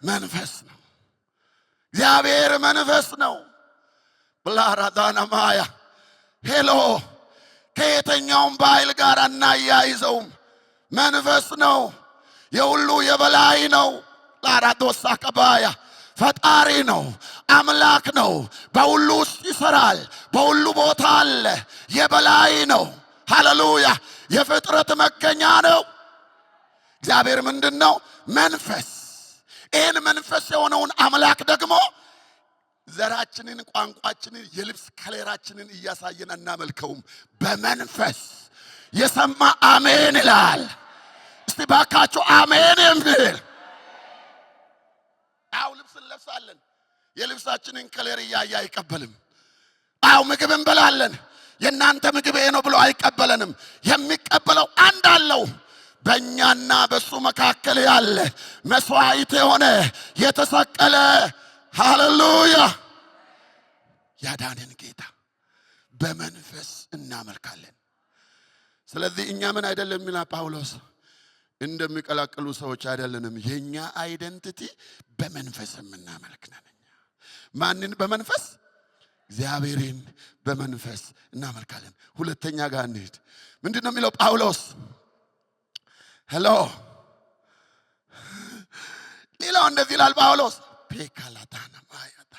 መንፈስ ነው። እግዚአብሔር መንፈስ ነው። ብላራዳናማያ ሄሎ ከየተኛውም በኃይል ጋር እናያይዘውም። መንፈስ ነው። የሁሉ የበላይ ነው። ላራዶሳ ከባያ ፈጣሪ ነው። አምላክ ነው። በሁሉ ውስጥ ይሰራል። በሁሉ ቦታ አለ። የበላይ ነው። ሃሌሉያ። የፍጥረት መገኛ ነው። እግዚአብሔር ምንድን ነው? መንፈስ። ይህን መንፈስ የሆነውን አምላክ ደግሞ ዘራችንን፣ ቋንቋችንን፣ የልብስ ከለራችንን እያሳየን እናመልከውም። በመንፈስ የሰማ አሜን ይላል። እስቲ ባካችሁ አሜን የሚል። አው ልብስ እንለብሳለን። የልብሳችንን ከለር እያየ አይቀበልም። አው ምግብ እንበላለን። የእናንተ ምግብ ይሄ ነው ብሎ አይቀበለንም። የሚቀበለው አንድ አለው። በእኛና በሱ መካከል ያለ መስዋዕት የሆነ የተሰቀለ ሃሌሉያ ያዳነን ጌታ በመንፈስ እናመልካለን። ስለዚህ እኛ ምን አይደለም ሚላ ጳውሎስ እንደሚቀላቅሉ ሰዎች አይደለንም። የኛ አይደንቲቲ በመንፈስ የምናመልክ ነን። ማንን በመንፈስ? እግዚአብሔርን በመንፈስ እናመልካለን። ሁለተኛ ጋር እንሂድ። ምንድነው የሚለው ጳውሎስ? ሄሎ ሌላው እንደዚህ ይላል ጳውሎስ ፔካላታና ማያታ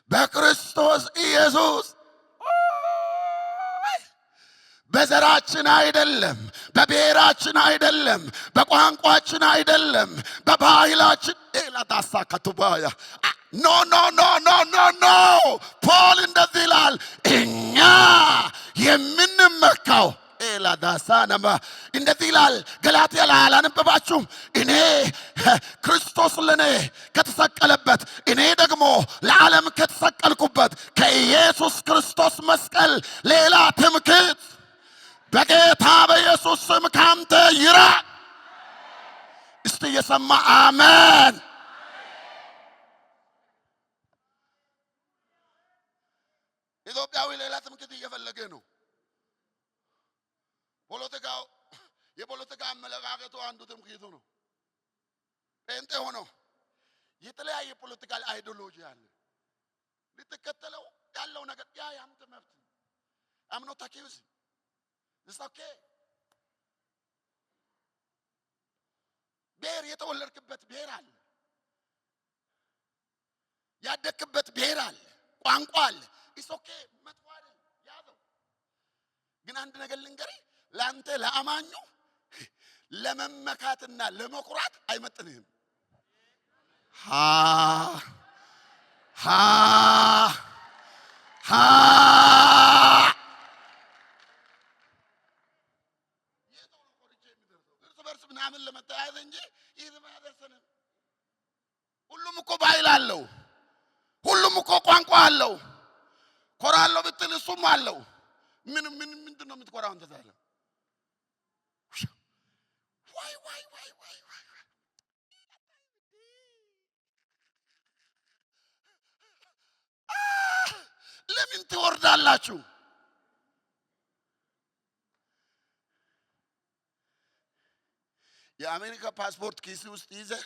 በክርስቶስ ኢየሱስ በዘራችን አይደለም፣ በብሔራችን አይደለም፣ በቋንቋችን አይደለም፣ በባህላችን ኤላዳሳ ከቱባያ ኖ ኖ ኖ ኖ ኖ ኖ ፖል እንደዚህ ይላል እኛ የምንመካው ኤላዳሳ ነማ እንደዚህ ይላል ገላትያ ላይ አላነበባችሁም? እኔ ክርስቶስ ለኔ ከተሰቀለበት እኔ ደግሞ ለዓለም ከተሰቀልኩበት ከኢየሱስ ክርስቶስ መስቀል ሌላ ትምክህት በጌታ በኢየሱስ ስም ካንተ ይራቅ። እስቲ የሰማ አሜን። ኢትዮጵያዊ ሌላ ትምክህት እየፈለገ ነው። ፖለቲካው የፖለቲካ አመለካከቱ አንዱ ትምክህቱ ነው። ጴንጤ ሆኖ የተለያየ ፖለቲካል አይዲዮሎጂ አለ። ልትከተለው ያለው ነገር ያ ያንተ መብት ነው። አምኖ ታኪውስ It's okay. ብሔር የተወለድክበት ብሔር አለ። ያደግክበት ብሔር አለ። ቋንቋ አለ። It's okay. መጥፎ አይደለም። ያዘው። ግን አንድ ነገር ልንገርህ፣ ላንተ ለአማኙ ለመመካትና ለመኩራት አይመጥንህም። ምናምን ለመተያየት እንጂ ይህ ማያደርሰንም። ሁሉም እኮ ባይል አለው። ሁሉም እኮ ቋንቋ አለው። ኮራለው ብትል እሱም አለው። ምንድን ነው የምትኮራው አንተ ታዲያ? ዋይ ለምን ትወርዳላችሁ? የአሜሪካ ፓስፖርት ኪስ ውስጥ ይዘህ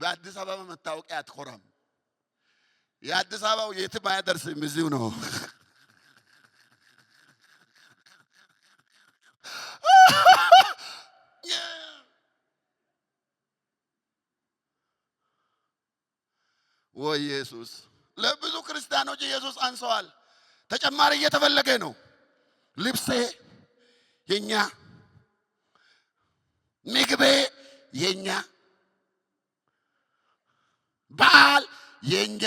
በአዲስ አበባ መታወቂያ አትኮራም። የአዲስ አበባው የትም አያደርስም፣ እዚሁ ነው። ወይ ኢየሱስ! ለብዙ ክርስቲያኖች ኢየሱስ አንሰዋል። ተጨማሪ እየተፈለገ ነው። ልብሴ የኛ፣ ምግቤ የኛ፣ በዓል የኛ።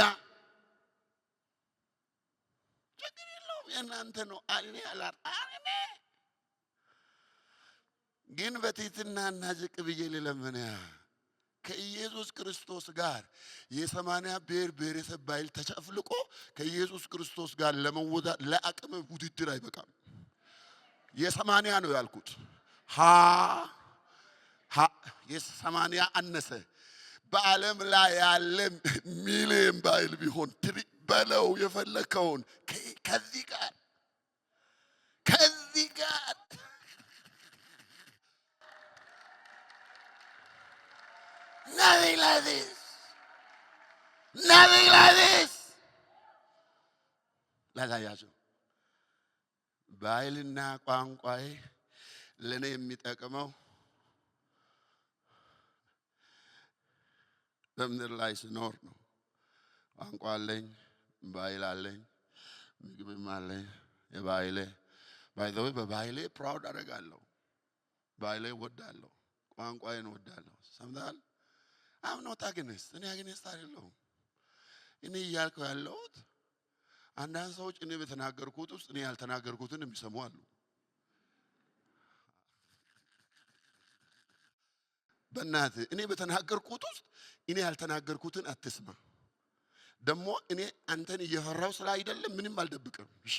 የእናንተ ነው አልኔ አላር አልኔ ግን በትሕትናና ዝቅ ብዬ ልለምን ከኢየሱስ ክርስቶስ ጋር የ80 ብሔር ብሔረሰብ ባይል ተጨፍልቆ ከኢየሱስ ክርስቶስ ጋር ለመወዳደር ለአቅም ውድድር አይበቃም። የ80 ነው ያልኩት የ80 አነሰ በዓለም ላይ ያለ ሚሊዮን ባይል ቢሆን በለው የፈለከውን ከዚህ ጋር nothing like this ላሳያችሁ ባይልና ቋንቋዬ ለኔ የሚጠቅመው በምድር ላይ ስኖር ነው። ቋንቋ አለኝ፣ ባይል አለኝ፣ ምግብም አለኝ። የባይሌ ባይዘው በባይሌ ፕራውድ አደርጋለሁ። ባይሌ ወዳለሁ፣ ቋንቋዬን ወዳለሁ። ሰምታል I'm not against እኔ against አይደለሁም። እኔ እያልኩ ያለሁት አንዳንድ ሰዎች እኔ በተናገርኩት ውስጥ እኔ ያልተናገርኩትን የሚሰሙ አሉ። በእናትህ እኔ በተናገርኩት ውስጥ እኔ ያልተናገርኩትን አትስማ። ደግሞ እኔ አንተን እየፈራው ስለ አይደለም ምንም አልደብቅም። እሺ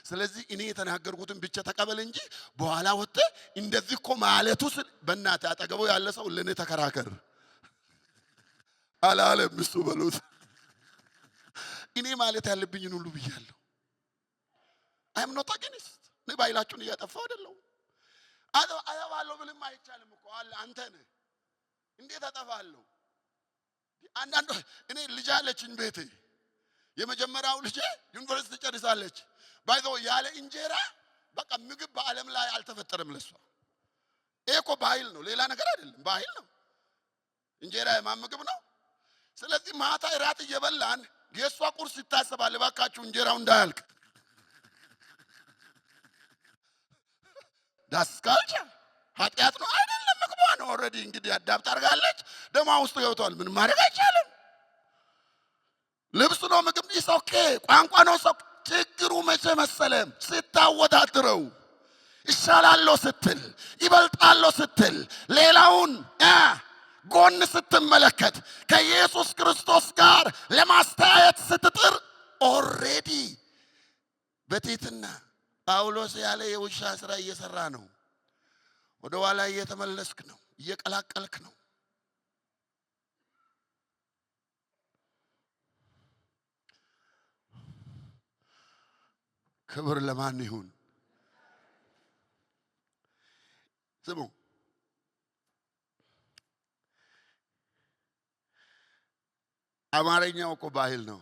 ስለዚህ እኔ የተናገርኩትን ብቻ ተቀበል እንጂ በኋላ ወጥተ እንደዚህ እኮ ማለቱ በእናትህ አጠገቡ ያለ ሰው ለኔ ተከራከር አላለም እሱ በሉት። እኔ ማለት ያለብኝን ሁሉ ብያለሁ። I'm not against እኔ ባይላችሁን እያጠፋው አይደለም። አጠፋለሁ ብልም አይቻልም እኮ አለ አንተ ነህ እንዴት አጠፋለሁ? አንዳንዱ እኔ ልጅ አለችኝ ቤቴ የመጀመሪያው ልጅ ዩኒቨርሲቲ ጨርሳለች። ባይዘው ያለ እንጀራ በቃ ምግብ በዓለም ላይ አልተፈጠረም ለሷ። ይሄ እኮ ባይል ነው ሌላ ነገር አይደለም። ባይል ነው እንጀራ የማን ምግብ ነው? ስለዚህ ማታ እራት እየበላን የሷ ቁርስ ይታሰባል። ባካችሁ እንጀራው እንዳያልቅ ዳስካልቻ ኃጢአት ነው አይደለም። ምግቧ ነው ኦሬዲ እንግዲህ አዳፕት አድርጋለች። ደማ ውስጥ ገብቷል። ምን ማድረግ አይቻልም። ልብስ ነው ምግብ ይሶኬ ቋንቋ ነው ሰው ችግሩ መቼ መሰለም ስታወዳድረው ይሻላልው ስትል ይበልጣልው ስትል ሌላውን ጎን ስትመለከት ከኢየሱስ ክርስቶስ ጋር ለማስተያየት ስትጥር ኦሬዲ በትሕትና ጳውሎስ ያለ የውሻ ስራ እየሰራ ነው። ወደ ኋላ እየተመለስክ ነው፣ እየቀላቀልክ ነው። ክብር ለማን ይሁን? ስሙ አማርኛው እኮ ባህል ነው።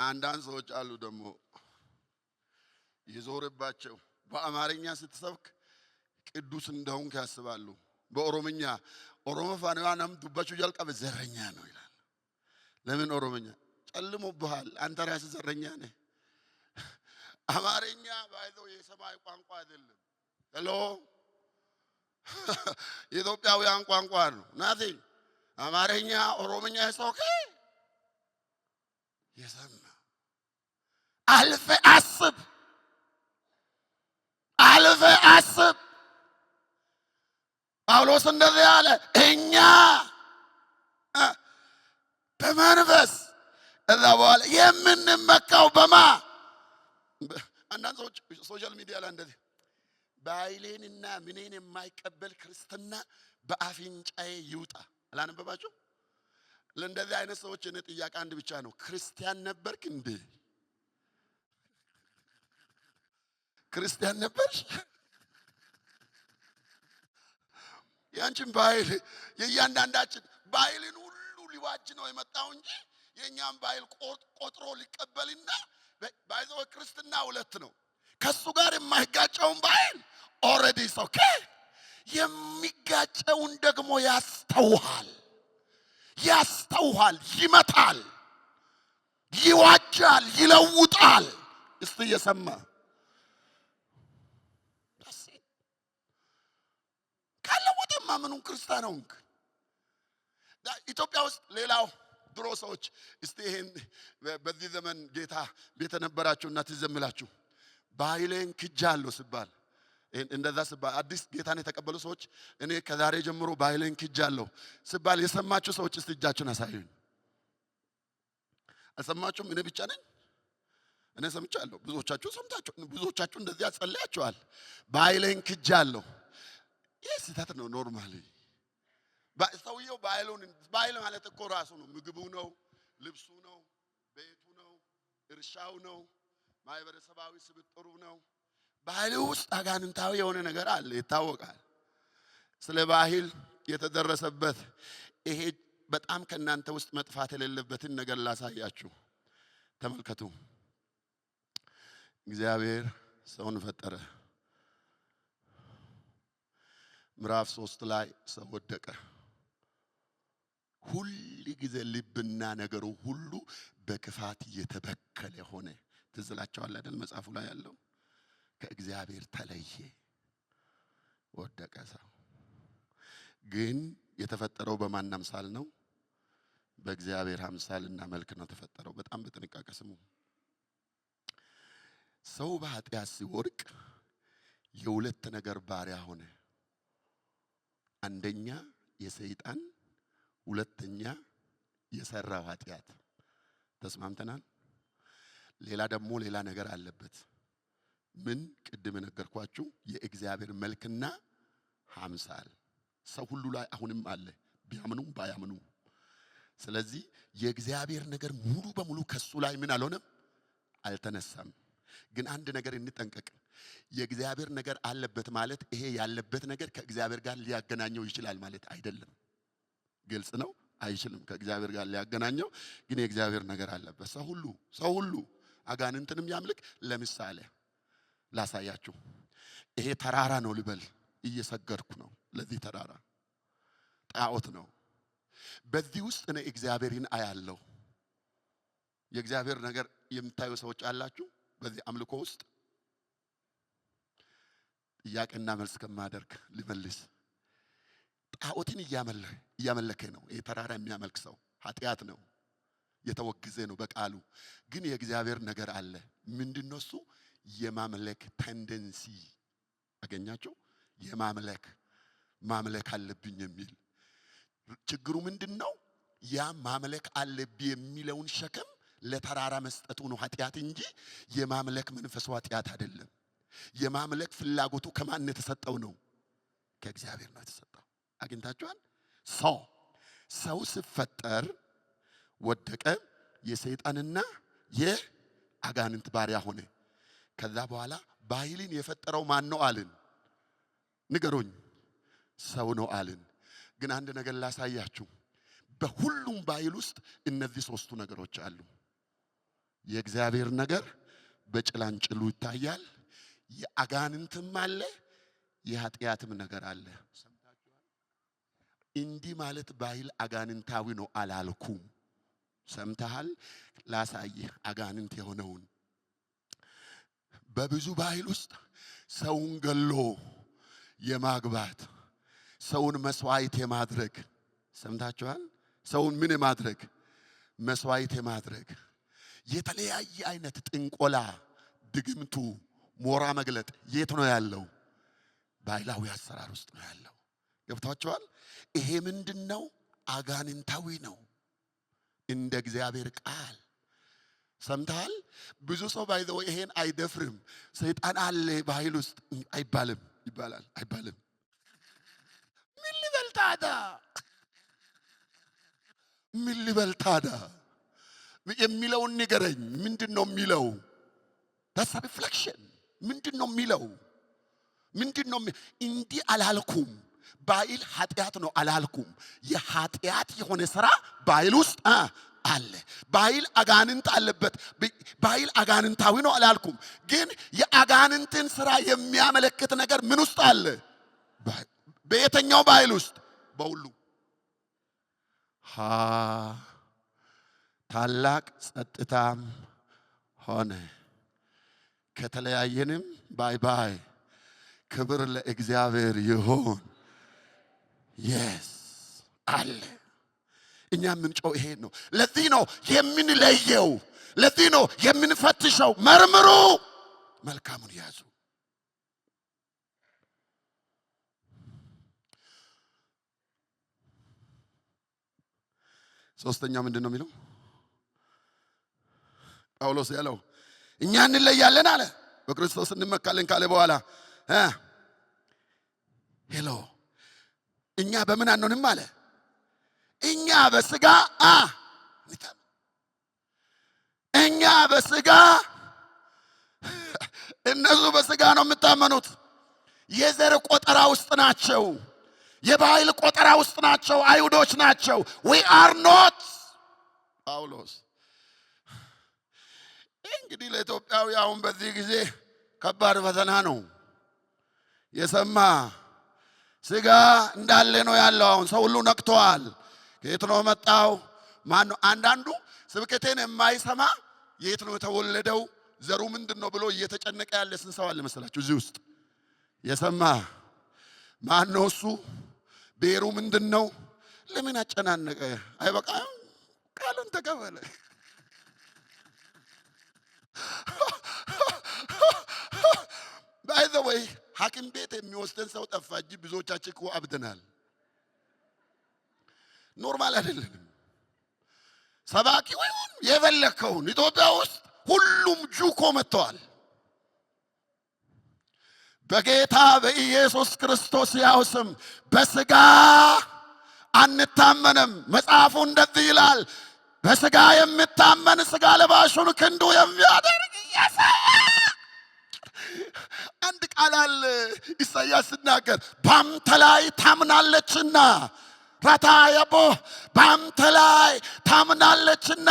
አንዳንድ ሰዎች አሉ ደግሞ ይዞርባቸው በአማርኛ ስትሰብክ ቅዱስ እንደሆንክ ያስባሉ። በኦሮምኛ ኦሮሞ ፋናናም ዱባቹ ጀልቀበ ዘረኛ ነው ይላል። ለምን ኦሮምኛ ጨልሞብሃል? አንተ ራስህ ዘረኛ ነህ። አማርኛ ባይዘው የሰማይ ቋንቋ አይደለም። ሄሎ የኢትዮጵያውያን ቋንቋ ነው። ናቲንግ አማርኛ ኦሮምኛ ሶኬ የሰማ አልፈ አስብ ጳውሎስ እንደዚህ ያለ እኛ በመንፈስ እዛ በኋላ የምንመካው በማ አንዳንድ ሰዎች ሶሻል ሚዲያ ላይ እንደዚህ ባይሌንና ምንን የማይቀበል ክርስትና በአፍንጫዬ ይውጣ አላነበባችሁ? ለእንደዚህ አይነት ሰዎች እኔ ጥያቄ አንድ ብቻ ነው። ክርስቲያን ነበርክ እንዴ? ክርስቲያን ነበርሽ? ያንቺን ባይል የእያንዳንዳችን ባይልን ሁሉ ሊዋጅ ነው የመጣው እንጂ የኛም ባይል ቆጥሮ ሊቀበልና ባይዘው ክርስትና ሁለት ነው። ከሱ ጋር የማይጋጨውን ባይል ኦሬዲ ኦኬ፣ የሚጋጨውን ደግሞ ያስተውሃል፣ ይመታል፣ ይዋጃል፣ ይለውጣል። እስቲ እየሰማ ካለወጠማ ምኑን ክርስቲያን ሆንክ? ኢትዮጵያ ውስጥ ሌላው ድሮ ሰዎች እስቲ ይሄን በዚህ ዘመን ጌታ ቤተ ነበራችሁና ትዘምላችሁ ባይሌን ክጃለሁ ሲባል እንደዛ ሲባል አዲስ ጌታን የተቀበሉ ሰዎች እኔ ከዛሬ ጀምሮ ባይሌን ክጃለሁ ሲባል የሰማችሁ ሰዎች እስቲ እጃችሁን አሳዩኝ። አልሰማችሁም? እኔ ብቻ ነኝ? እኔ ሰምቻለሁ። ብዙዎቻችሁ ሰምታችሁ፣ ብዙዎቻችሁ እንደዚህ አጸልያችኋል። ባይሌን ክጃለሁ። ይህ ስህተት ነው። ኖርማሊ ሰውየው ባይል ማለት እኮ ራሱ ነው። ምግቡ ነው፣ ልብሱ ነው፣ ቤቱ ነው፣ እርሻው ነው፣ ማህበረሰባዊ ስብጥሩ ነው። ባህል ውስጥ አጋንንታዊ የሆነ ነገር አለ፣ ይታወቃል። ስለ ባህል የተደረሰበት ይሄ በጣም ከናንተ ውስጥ መጥፋት የሌለበትን ነገር ላሳያችሁ። ተመልከቱ። እግዚአብሔር ሰውን ፈጠረ። ምዕራፍ 3 ላይ ሰው ወደቀ። ሁሉ ጊዜ ልብና ነገሩ ሁሉ በክፋት የተበከለ ሆነ። ትዝላችኋል አይደል? መጽሐፉ ላይ ያለው ከእግዚአብሔር ተለየ፣ ወደቀ። ሰው ግን የተፈጠረው በማን አምሳል ነው? በእግዚአብሔር አምሳልና መልክ ነው ተፈጠረው። በጣም በጥንቃቄ ስሙ። ሰው በኃጢአት ሲወድቅ የሁለት ነገር ባሪያ ሆነ። አንደኛ የሰይጣን፣ ሁለተኛ የሰራው ኃጢአት። ተስማምተናል? ሌላ ደግሞ ሌላ ነገር አለበት። ምን? ቅድም ነገርኳችሁ፣ የእግዚአብሔር መልክና አምሳል ሰው ሁሉ ላይ አሁንም አለ፣ ቢያምኑም ባያምኑ። ስለዚህ የእግዚአብሔር ነገር ሙሉ በሙሉ ከሱ ላይ ምን አልሆነም? አልተነሳም። ግን አንድ ነገር እንጠንቀቅ። የእግዚአብሔር ነገር አለበት ማለት ይሄ ያለበት ነገር ከእግዚአብሔር ጋር ሊያገናኘው ይችላል ማለት አይደለም። ግልጽ ነው? አይችልም ከእግዚአብሔር ጋር ሊያገናኘው። ግን የእግዚአብሔር ነገር አለበት። ሰው ሁሉ አጋንንትንም ያምልክ። ለምሳሌ ላሳያችሁ። ይሄ ተራራ ነው ልበል፣ እየሰገድኩ ነው ለዚህ ተራራ። ጣዖት ነው። በዚህ ውስጥ እኔ እግዚአብሔርን አያለሁ። የእግዚአብሔር ነገር የምታዩ ሰዎች አላችሁ? በዚህ አምልኮ ውስጥ ጥያቄና መልስ ከማደርግ ልመልስ። ጣዖትን እያመለከ ነው። ይሄ ተራራ የሚያመልክ ሰው ኃጢአት ነው፣ የተወገዘ ነው በቃሉ። ግን የእግዚአብሔር ነገር አለ። ምንድነው እሱ? የማምለክ ቴንደንሲ አገኛቸው። ማምለክ አለብኝ የሚል ችግሩ ምንድነው? ያ ማምለክ አለብኝ የሚለውን ሸክም ለተራራ መስጠቱ ነው ኃጢአት እንጂ የማምለክ መንፈሱ ኃጢአት አይደለም። የማምለክ ፍላጎቱ ከማን የተሰጠው ነው? ከእግዚአብሔር ነው የተሰጠው። አግኝታችኋል? ሰው ሲፈጠር ወደቀ፣ የሰይጣንና የአጋንንት ባሪያ ሆነ። ከዛ በኋላ ባህልን የፈጠረው ማን ነው አልን? ንገሩኝ። ሰው ነው አልን። ግን አንድ ነገር ላሳያችሁ። በሁሉም ባህል ውስጥ እነዚህ ሶስቱ ነገሮች አሉ። የእግዚአብሔር ነገር በጭላንጭሉ ይታያል፣ የአጋንንትም አለ፣ የኃጢአትም ነገር አለ። ሰምታችኋል? እንዲህ ማለት ባህል አጋንንታዊ ነው አላልኩም። ሰምተሃል? ላሳይህ አጋንንት የሆነውን። በብዙ ባህል ውስጥ ሰውን ገሎ የማግባት፣ ሰውን መስዋዕት የማድረግ፣ ሰምታችኋል? ሰውን ምን የማድረግ? መስዋዕት የማድረግ፣ የተለያየ አይነት ጥንቆላ፣ ድግምቱ፣ ሞራ መግለጥ የት ነው ያለው? ባህላዊ አሰራር ውስጥ ነው ያለው። ገብታችኋል? ይሄ ምንድነው? አጋንንታዊ ነው። እንደ እግዚአብሔር ቃል ሰምተሃል? ብዙ ሰው ባይዘው ይሄን አይደፍርም። ሰይጣን አለ ባህል ውስጥ አይባልም ይባላል። አይባልም። ምን ሊበል ታዳ የሚለውን ንገረኝ። ምንድነው የሚለው? that's a reflection። ምንድነው የሚለው? እንዲህ አላልኩም። ባህል ኃጢአት ነው አላልኩም። የኃጢአት የሆነ ስራ ባህል ውስጥ አለ። ባህል አጋንንት አለበት። ባህል አጋንንታዊ ነው አላልኩም። ግን የአጋንንትን ስራ የሚያመለክት ነገር ምን ውስጥ አለ? በየትኛው ባህል ውስጥ? በሁሉ። ታላቅ ጸጥታም ሆነ። ከተለያየንም ባይ ክብር ለእግዚአብሔር ይሁን። የስ አለ። እኛ የምንጮው ይሄን ነው። ለዚህ ነው የምንለየው፣ ለዚህ ነው የምንፈትሸው። መርምሩ፣ መልካሙን ያዙ። ሶስተኛው ምንድን ነው የሚለው? ጳውሎስ ያለው እኛ እንለያለን አለ። በክርስቶስ እንመካለን ካለ በኋላ ሄሎ እኛ በምን አንሆንም አለ? እኛ በስጋ እኛ በስጋ እነሱ በስጋ ነው የምታመኑት። የዘር ቆጠራ ውስጥ ናቸው፣ የባህል ቆጠራ ውስጥ ናቸው፣ አይሁዶች ናቸው። we are not ጳውሎስ እንግዲህ ለኢትዮጵያዊ አሁን በዚህ ጊዜ ከባድ ፈተና ነው። የሰማ ስጋ እንዳለ ነው ያለው። አሁን ሰው ሁሉ ነቅቷል። ከየት ነው መጣው? ማን ነው? አንዳንዱ ስብከቴን የማይሰማ የት ነው የተወለደው ዘሩ ምንድነው ብሎ እየተጨነቀ ያለ ስንት ሰው አለ መሰላችሁ እዚህ ውስጥ? የሰማ ማን ነው እሱ? ብሔሩ ምንድነው? ለምን አጨናነቀ? አይበቃም? ቃሉን ተቀበለ። ባይ ዘ ወይ ሐኪም ቤት የሚወስደን ሰው ጠፋ እንጂ ብዙዎቻችን እኮ አብደናል። ኖርማል አይደለንም። ሰባኪ ወይም የበለከውን ኢትዮጵያ ውስጥ ሁሉም ጁኮ መጥተዋል። በጌታ በኢየሱስ ክርስቶስ ያው ስም በስጋ አንታመንም። መጽሐፉ እንደዚህ ይላል፣ በስጋ የሚታመን ስጋ ለባሹን ክንዱ የሚያደርግ አንድ ቃል አለ ኢሳይያስ ሲናገር ባንተ ላይ ታምናለችና ራታያቦ ባንተ ላይ ታምናለችና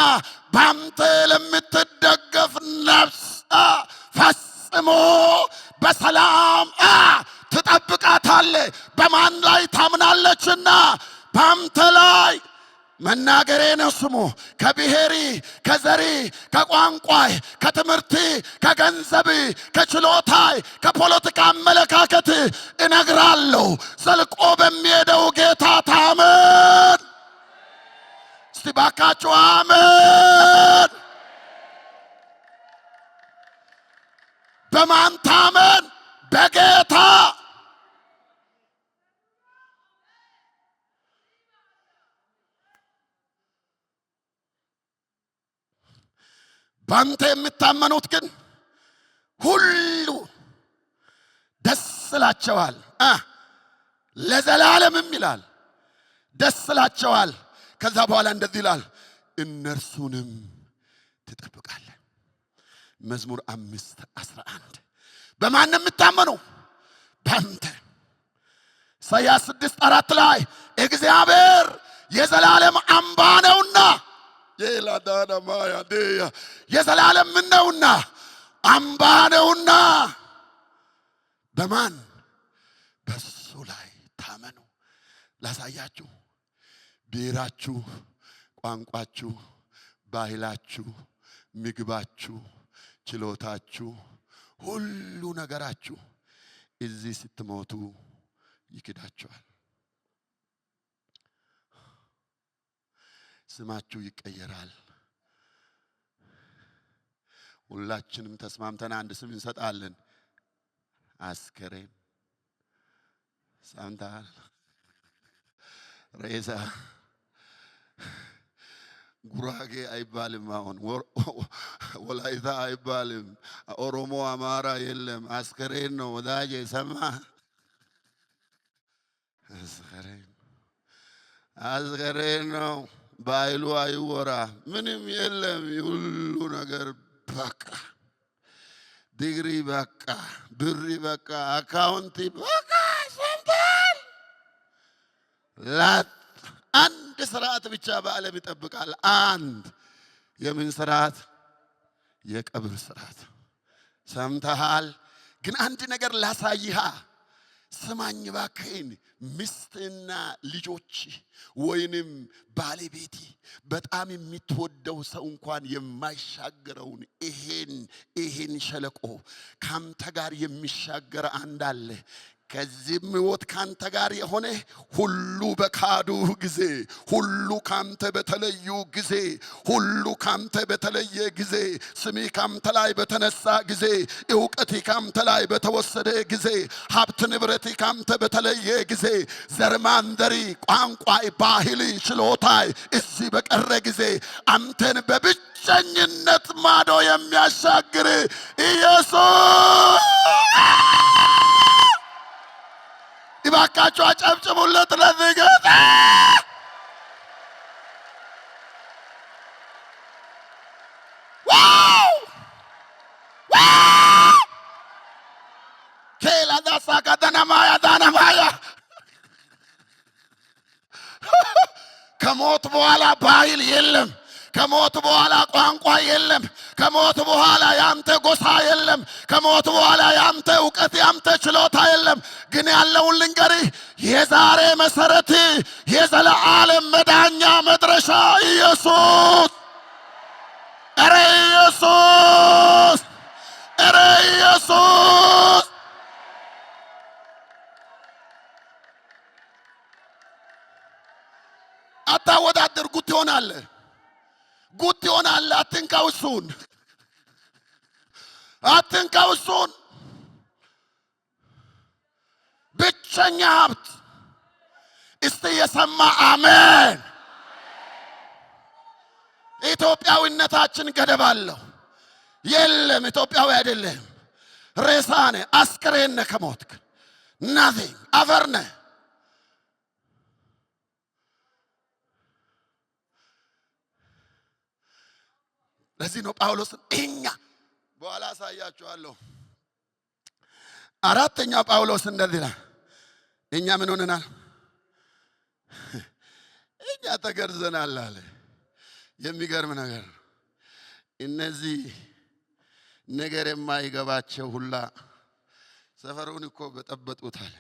ባንተ ለምትደገፍ ነፍስ ፈጽሞ በሰላም ትጠብቃታለህ። በማን ላይ ታምናለችና? ባንተ ላይ መናገሬ ነው ስሙ። ከብሔሪ፣ ከዘሪ፣ ከቋንቋይ፣ ከትምህርቲ፣ ከገንዘብ፣ ከችሎታይ፣ ከፖለቲካ አመለካከት እነግራለሁ። ዘልቆ በሚሄደው ጌታ ታመን። እስቲ ባካችሁ አሜን። በማን ታመን? በጌታ። ባንተ የምታመኑት ግን ሁሉ ደስ ይላቸዋል፣ ለዘላለምም ይላል ደስ ይላቸዋል። ከዛ በኋላ እንደዚህ ይላል እነርሱንም ትጠብቃለህ። መዝሙር 5:11 በማን የምታመነው? ባንተ። ኢሳይያስ 6:4 ላይ እግዚአብሔር የዘላለም አምባ ነውና የላዳና ማያዴያ የዘላለም ምን ነውና? አምባ ነውና። በማን? በሱ ላይ ታመኑ። ላሳያችሁ። ብሔራችሁ፣ ቋንቋችሁ፣ ባህላችሁ፣ ምግባችሁ፣ ችሎታችሁ፣ ሁሉ ነገራችሁ እዚህ ስትሞቱ ይክዳችኋል። ስማችሁ ይቀየራል። ሁላችንም ተስማምተን አንድ ስም እንሰጣለን። አስከሬን ሰምተሃል? ሬሳ ጉራጌ አይባልም። አሁን ወላይታ አይባልም። ኦሮሞ፣ አማራ የለም። አስከሬን ነው ወዳጄ። ሰማ? አስከሬን ነው። ባይሉ አይወራ። ምንም የለም። ሁሉ ነገር በቃ ዲግሪ በቃ ብሪ በቃ አካውንቲ በቃ ሰምተሃል? አንድ ስርዓት ብቻ በዓለም ይጠብቃል። አንድ የምን ስርዓት? የቀብር ስርዓት። ሰምተሃል? ግን አንድ ነገር ላሳይሃ። ስማኝ ባክህን። ሚስትና ልጆች ወይንም ባለቤቴ በጣም የምትወደው ሰው እንኳን የማይሻገረውን ይሄን ሸለቆ ካንተ ጋር የሚሻገር አንድ አለ። ከዚህም ሕይወት ካንተ ጋር የሆነ ሁሉ በካዱ ጊዜ፣ ሁሉ ካንተ በተለዩ ጊዜ፣ ሁሉ ካንተ በተለየ ጊዜ፣ ስሜ ካንተ ላይ በተነሳ ጊዜ፣ ዕውቀቴ ካንተ ላይ በተወሰደ ጊዜ፣ ሀብት ንብረቴ ካንተ በተለየ ጊዜ፣ ዘርማንዘሪ ቋንቋይ ባህል ችሎታይ እዚህ በቀረ ጊዜ አንተን በብቸኝነት ማዶ የሚያሻግር ኢየሱስ ይባካችሁ አጨብጭቡለት ለዚህ ጌታ። ዋው ዋው ኬላ ዳሳ ካተናማያ ዳናማያ ከሞት በኋላ ባህል የለም። ከሞት በኋላ ቋንቋ የለም። ከሞት በኋላ ያንተ ጎሳ የለም። ከሞት በኋላ ያንተ ዕውቀት ያንተ ችሎታ የለም። ግን ያለውን ልንገርህ፣ የዛሬ መሰረት የዘላለም መዳኛ መድረሻ ኢየሱስ። ኧረ ኢየሱስ! ኧረ ኢየሱስ! አታወዳድር። ጉት ይሆናለህ፣ ጉት ይሆናለህ። አትንካው እሱን፣ አትንካው እሱን። ብቸኛ ሀብት። እስቲ የሰማ አሜን። ኢትዮጵያዊነታችን ገደብ አለው። የለም ኢትዮጵያዊ አይደለም። ሬሳ ነህ፣ አስክሬን ነህ። ከሞትክ ናዚንግ አፈር ነህ። ለዚህ ነው ጳውሎስን እኛ በኋላ አሳያችኋለሁ። አራተኛ ጳውሎስ እንደዚህ ይላል፣ እኛ ምን ሆነናል? እኛ ተገርዘናል አለ። የሚገርም ነገር ነው። እነዚህ ነገር የማይገባቸው ሁላ ሰፈሩን እኮ በጠበጡታል።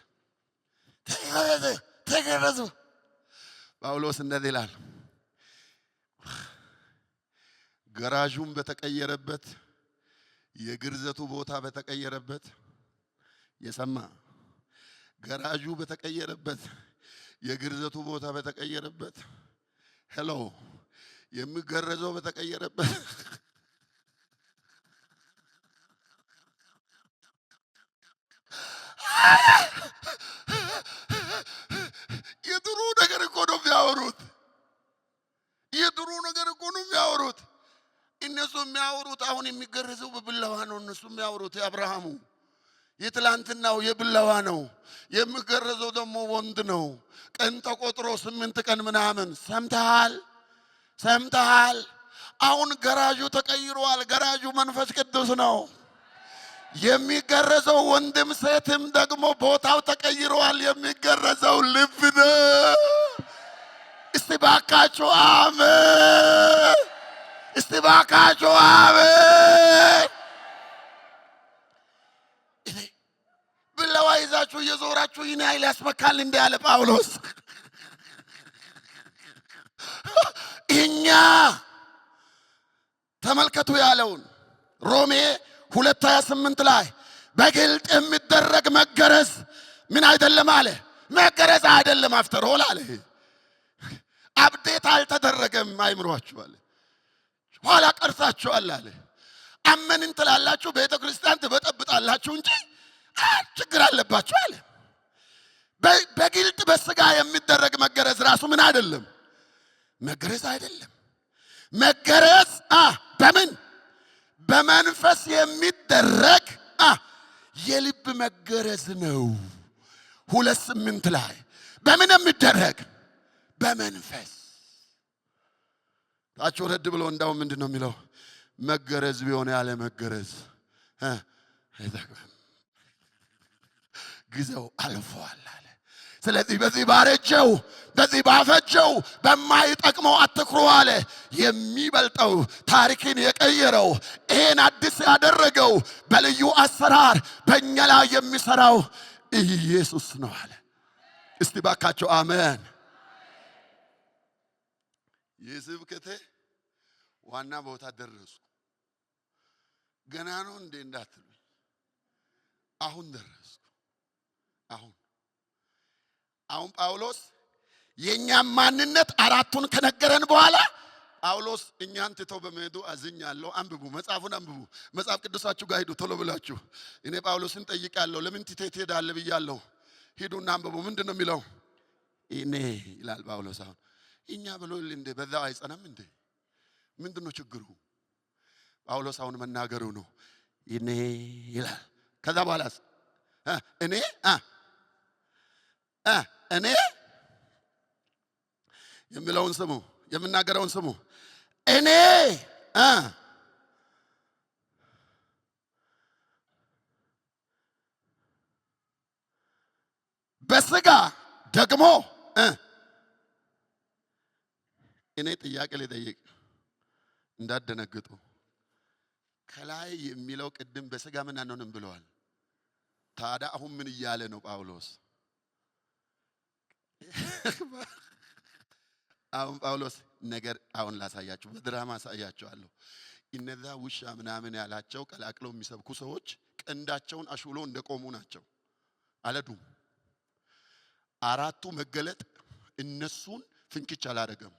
ተገረዙ። ጳውሎስ እንደዚህ ይላል፣ ገራዡም በተቀየረበት የግርዘቱ ቦታ በተቀየረበት የሰማ ገራዡ በተቀየረበት የግርዘቱ ቦታ በተቀየረበት ሄሎ የሚገረዘው በተቀየረበት የድሮ ነገር እኮ ነው የሚያወሩት። የድሮ ነገር እኮ ነው የሚያወሩት። እነሱ የሚያወሩት አሁን የሚገረዘው በብላዋ ነው። እነሱ የሚያወሩት የአብርሃሙ የትላንትናው የብላዋ ነው። የሚገረዘው ደግሞ ወንድ ነው። ቀን ተቆጥሮ 8 ቀን ምናምን። ሰምተሃል? ሰምተሃል? አሁን ገራዡ ተቀይሯል። ገራዡ መንፈስ ቅዱስ ነው። የሚገረዘው ወንድም ሴትም ደግሞ ቦታው ተቀይሯል። የሚገረዘው ልብ ነው። እስቲ ባካችሁ አሜን! እስቲ ባካችሁ አሜን! ብለዋ ይዛችሁ እየዞራችሁ ይህን ኃይል ያስመካል እንዲህ አለ ጳውሎስ። እኛ ተመልከቱ ያለውን ሮሜ 2:28 ላይ በግልጥ የሚደረግ መገረዝ ምን አይደለም አለ? መገረዝ አይደለም። አፍተሮል አለ አብዴት አልተደረገም። አይምሯችሁ አለ ኋላ ቀርታችኋል አለ። አመንን ትላላችሁ፣ ቤተ ክርስቲያን ትበጠብጣላችሁ እንጂ ችግር አለባችሁ አለ። በግልጥ በስጋ የሚደረግ መገረዝ ራሱ ምን አይደለም? መገረዝ አይደለም። መገረዝ በምን በመንፈስ የሚደረግ የልብ መገረዝ ነው። 2:8 ላይ በምን የሚደረግ? በመንፈስ። ታች ወረድ ብሎ እንዳው ምንድነው የሚለው? መገረዝ ቢሆን ያለ መገረዝ አይጠቅምም፣ ጊዜው አልፏል አለ። ስለዚህ በዚህ ባረጀው በዚህ ባፈጀው በማይጠቅመው አትኩሩ አለ። የሚበልጠው ታሪክን የቀየረው ይሄን አዲስ ያደረገው በልዩ አሰራር በእኛ ላይ የሚሰራው ኢየሱስ ነው አለ። እስቲ ባካቸው አሜን። የስብከቴ ዋና ቦታ ደረስኩ። ገና ነው እንዴ እንዳትሉ፣ አሁን ደረስኩ። አሁን ጳውሎስ የኛ ማንነት አራቱን ከነገረን በኋላ ጳውሎስ እኛን ትተው በመሄዱ አዝኛለሁ። አንብቡ፣ መጽሐፉን አንብቡ። መጽሐፍ ቅዱሳችሁ ጋር ሂዱ ቶሎ ብላችሁ። እኔ ጳውሎስን ጠይቄያለሁ፣ ለምን ትተህ ትሄዳለህ ብያለሁ። ሂዱና አንብቡ። ምንድን ነው የሚለው? እኔ ይላል ጳውሎስ። አሁን እኛ ብሎ እንደ በዛው አይጸናም እንዴ? ምንድን ነው ችግሩ? ጳውሎስ አሁን መናገሩ ነው። እኔ ይላል። ከዛ በኋላስ እኔ የሚለውን ስሙ፣ የምናገረውን ስሙ። እኔ በስጋ ደግሞ እኔ ጥያቄ ልጠይቅ እንዳደነግጡ። ከላይ የሚለው ቅድም በስጋ ምን አንሆንም ብለዋል። ታዲያ አሁን ምን እያለ ነው ጳውሎስ? አሁን ጳውሎስ ነገር አሁን ላሳያችሁ፣ በድራማ አሳያችኋለሁ። እነዛ ውሻ ምናምን ያላቸው ቀላቅለው የሚሰብኩ ሰዎች ቀንዳቸውን አሹሎ እንደቆሙ ናቸው። አለዱም። አራቱ መገለጥ እነሱን ፍንክች አላደረገም።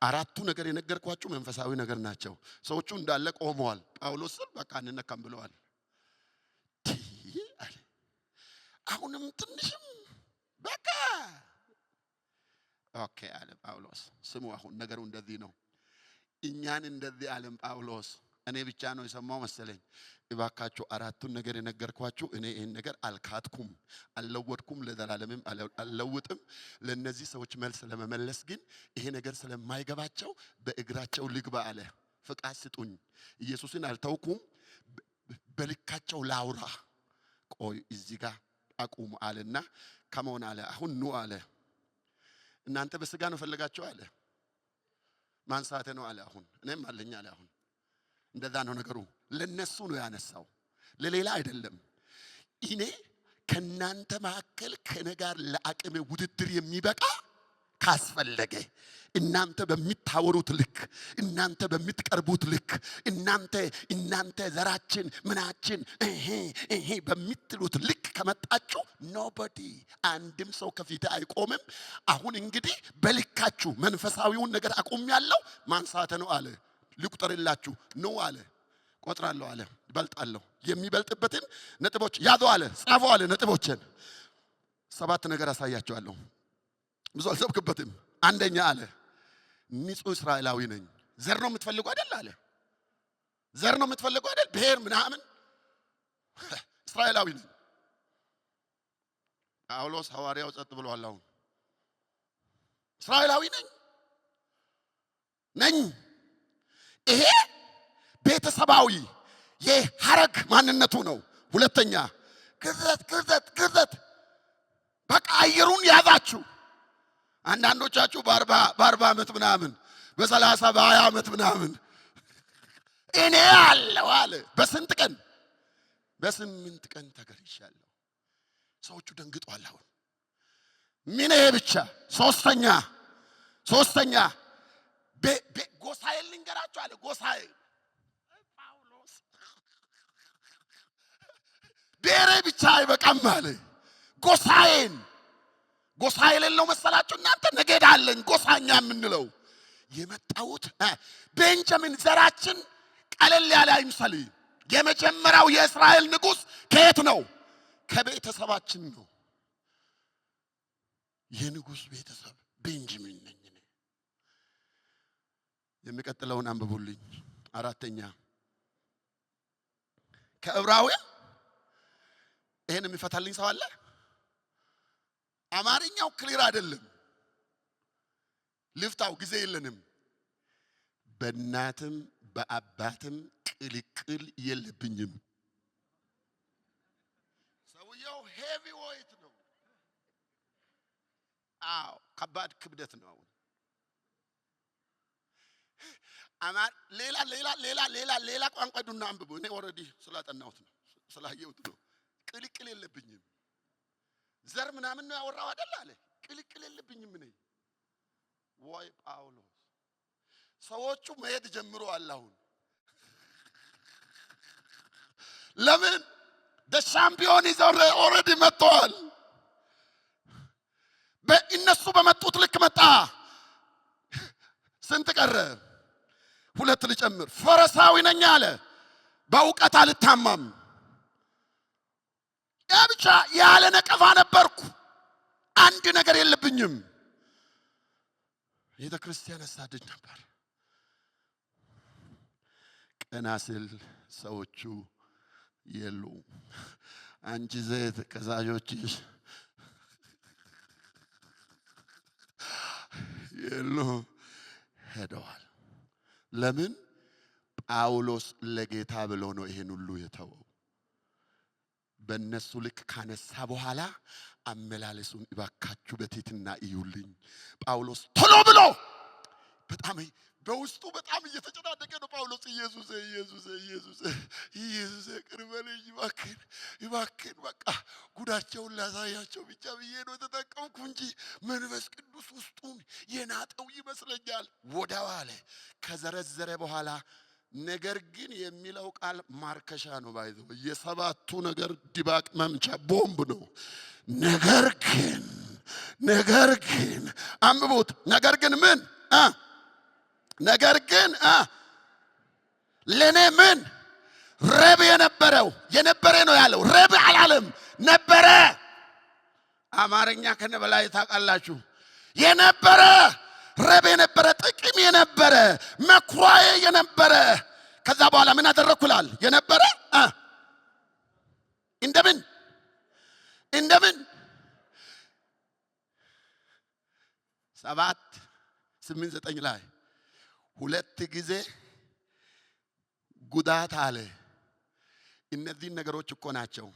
አራቱ ነገር የነገርኳችሁ መንፈሳዊ ነገር ናቸው። ሰዎቹ እንዳለ ቆመዋል። ጳውሎስ በቃ እንነካም ብለዋል። አሁንም ትንሽም በቃ ኦኬ አለ ጳውሎስ። ስሙ፣ አሁን ነገሩ እንደዚህ ነው። እኛን እንደዚህ አለም ጳውሎስ። እኔ ብቻ ነው የሰማው መሰለኝ። እባካችሁ አራቱን ነገር የነገርኳችሁ እኔ ይሄን ነገር አልካትኩም፣ አልለወጥኩም፣ ለዘላለምም አልለውጥም። ለነዚህ ሰዎች መልስ ለመመለስ ግን ይሄ ነገር ስለማይገባቸው በእግራቸው ልግባ አለ። ፍቃድ ስጡኝ። ኢየሱስን አልተውኩም፣ በልካቸው ላውራ። ቆይ እዚህ ጋር አቁሙ አለና ከመሆን አለ። አሁን ኑ አለ። እናንተ በስጋ ነው ፈለጋችሁ አለ። ማንሳቴ ነው አለ። አሁን እኔም አለኝ አለ። አሁን እንደዛ ነው ነገሩ። ለነሱ ነው ያነሳው፣ ለሌላ አይደለም። እኔ ከናንተ መካከል ከኔ ጋር ለአቅሜ ውድድር የሚበቃ ካስፈለገ እናንተ በሚታወሩት ልክ፣ እናንተ በሚትቀርቡት ልክ፣ እናንተ ዘራችን ምናችን እሄ በሚትሉት ልክ ከመጣችሁ ኖቦዲ አንድም ሰው ከፊት አይቆምም። አሁን እንግዲህ በልካችሁ መንፈሳዊውን ነገር አቁሜያለሁ፣ ማንሳት ነው አለ። ልቁጠርላችሁ ነው አለ። ቆጥራለሁ አለ። ይበልጣለሁ። የሚበልጥበትን ነጥቦች ያዙ አለ። ጻፉ አለ። ነጥቦችን 7 ነገር አሳያችኋለሁ። ብዙ አልሰብክበትም። አንደኛ አለ ንጹህ እስራኤላዊ ነኝ። ዘር ነው የምትፈልጉ አይደል አለ። ዘር ነው የምትፈልጉ አይደል? ብሔር ምናምን እስራኤላዊ ነኝ። ጳውሎስ ሐዋርያው ጸጥ ብሏል። አሁን እስራኤላዊ ነኝ። ይሄ ቤተሰባዊ የሐረግ ማንነቱ ነው። ሁለተኛ ግርዘት በቃ አየሩን ያዛችሁ። አንዳንዶቻችሁ በ40 ዓመት ምናምን በ30 በ20 ዓመት ምናምን እኔ አለው አለ። በስንት ቀን? በ8 ቀን ተገርሻለሁ። ሰዎቹ ደንግጧል። አሁን ምን ይሄ ብቻ? ሶስተኛ ጎሳዬን ልንገራችሁ አለ። ጎሳዬን ጳውሎስ ብሔሬ ብቻ አይበቃም አለ። ጎሳ የሌለው መሰላችሁ እናንተ? ነገድ አለኝ ጎሳኛ የምንለው የመጣሁት ቤንጃሚን ዘራችን ቀለል ያለ አይምሰል። የመጀመሪያው የእስራኤል ንጉሥ ከየት ነው? ከቤተሰባችን ነው። የንጉሥ ቤተሰብ ቤንጃሚን ነኝ። የሚቀጥለውን አንብቡልኝ። 4ኛ ከዕብራውያን ይሄን የሚፈታልኝ ሰው አለ? አማርኛው ክሊር አይደለም። ልፍታው፣ ጊዜ የለንም። በእናትም በአባትም ቅልቅል የለብኝም። ሰውየው ሄቪ ዌይት ነው። አዎ ከባድ ክብደት ነው። ሌላ ቋንቋ ዱና አንብቡ። እኔ ኦልሬዲ ስላጠናሁት ነው፣ ስላየሁት ነው። ቅልቅል የለብኝም። ዘር ምናምን ነው ያወራው አይደል አለ። ቅልቅል የለብኝም ነኝ። ወይ ጳውሎስ! ሰዎቹ መሄድ ጀምረዋል። አሁን ለምን? ሻምፒዮን ይዘው ኦልሬዲ መጥተዋል። በእነሱ በመጡት ልክ መጣ። ስንት ቀረ? 2 ልጨምር። ፈሪሳዊ ነኝ አለ። በእውቀት አልታማም። ያ ብቻ ያለ ነቀፋ ነበርኩ። አንድ ነገር የለብኝም። ቤተ ክርስቲያን አሳድድ ነበር። ቀና ስል ሰዎቹ የሉ። አንቺ ዘይት ከዛዦችሽ የሉ ሄደዋል። ለምን? ጳውሎስ ለጌታ ብሎ ነው ይሄን ሁሉ የተወው። በእነሱ ልክ ካነሳ በኋላ አመላለሱን እባካችሁ በትህትና እዩልኝ። ጳውሎስ ቶሎ ብሎ በጣም በውስጡ በጣም እየተጨናነቀ ነው ጳውሎስ። ኢየሱስ ኢየሱስ ኢየሱስ ኢየሱስ ቅርበልኝ እባክህን በቃ ጉዳቸውን ላሳያቸው ብቻ ብዬ ነው ተጠቀምኩ እንጂ መንፈስ ቅዱስ ውስጡን የናጠው ይመስለኛል። ወዲያው አለ ከዘረዘረ በኋላ ነገር ግን የሚለው ቃል ማርከሻ ነው። ባይዘው የሰባቱ ነገር ድባቅ መምቻ ቦምብ ነው። ነገር ግን አንብቡት። ነገር ግን ምን ነገር ግን ለኔ ምን ረብ የነበረ ነው ያለው። ረብ አላለም ነበረ። አማርኛ ከነበላይ ታውቃላችሁ። የነበረ ረብ የነበረ ጥቅም የነበረ መኩራዬ የነበረ ከዛ በኋላ ምን አደረኩላል? የነበረ እንደምን 7:8-9 ላይ 2 ጊዜ ጉዳት አለ። እነዚህ ነገሮች እኮ ናቸው።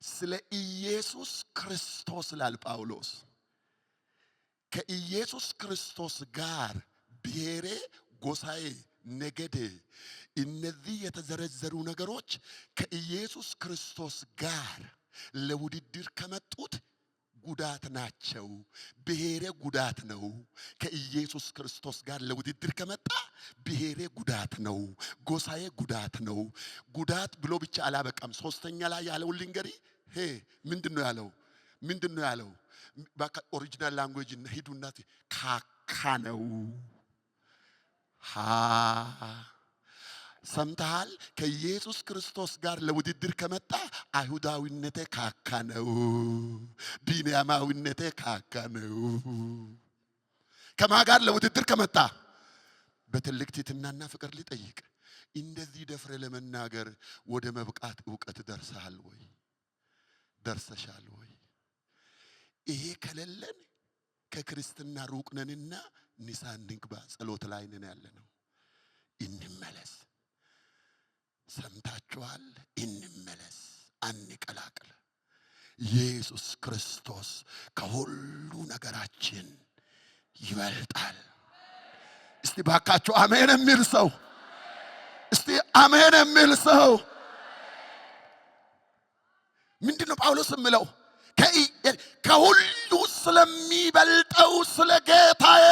ስለ ኢየሱስ ክርስቶስ ላል ጳውሎስ ከኢየሱስ ክርስቶስ ጋር ብሔሬ፣ ጎሳዬ፣ ነገዴ እነዚህ የተዘረዘሩ ነገሮች ከኢየሱስ ክርስቶስ ጋር ለውድድር ከመጡት ጉዳት ናቸው። ብሔሬ ጉዳት ነው። ከኢየሱስ ክርስቶስ ጋር ለውድድር ከመጣ ብሔሬ ጉዳት ነው። ጎሳዬ ጉዳት ነው። ጉዳት ብሎ ብቻ አላበቃም። 3ኛ ላይ ያለው ልንገሪ። ምንድነው ያለው? ባካ ኦሪጂናል ላንጉዌጅ ሂዱና ካካ ነው። ሰምተሃል? ከኢየሱስ ክርስቶስ ጋር ለውድድር ከመጣ አይሁዳዊነቴ ካካ ነው። ቢንያማዊነቴ ካካ ነው። ከማን ጋር ለውድድር ከመጣ በትልቅ ትሕትናና ፍቅር ሊጠይቅ እንደዚህ ደፍረ ለመናገር ወደ መብቃት ዕውቀት ደርሰሃል ወይ? ደርሰሻል ወይ? ይሄ ከሌለን ከክርስትና ሩቅ ነንና ንስሐ እንግባ። ጸሎት ላይ ነን ያለነው። እንመለስ። ሰምታችኋል? እንመለስ፣ አንቀላቅል። ኢየሱስ ክርስቶስ ከሁሉ ነገራችን ይበልጣል። እስቲ ባካችሁ አሜን የሚል ሰው፣ እስቲ አሜን የሚል ሰው። ምንድነው ጳውሎስ የሚለው? ከሁሉ ስለሚበልጠው ስለ ጌታዬ።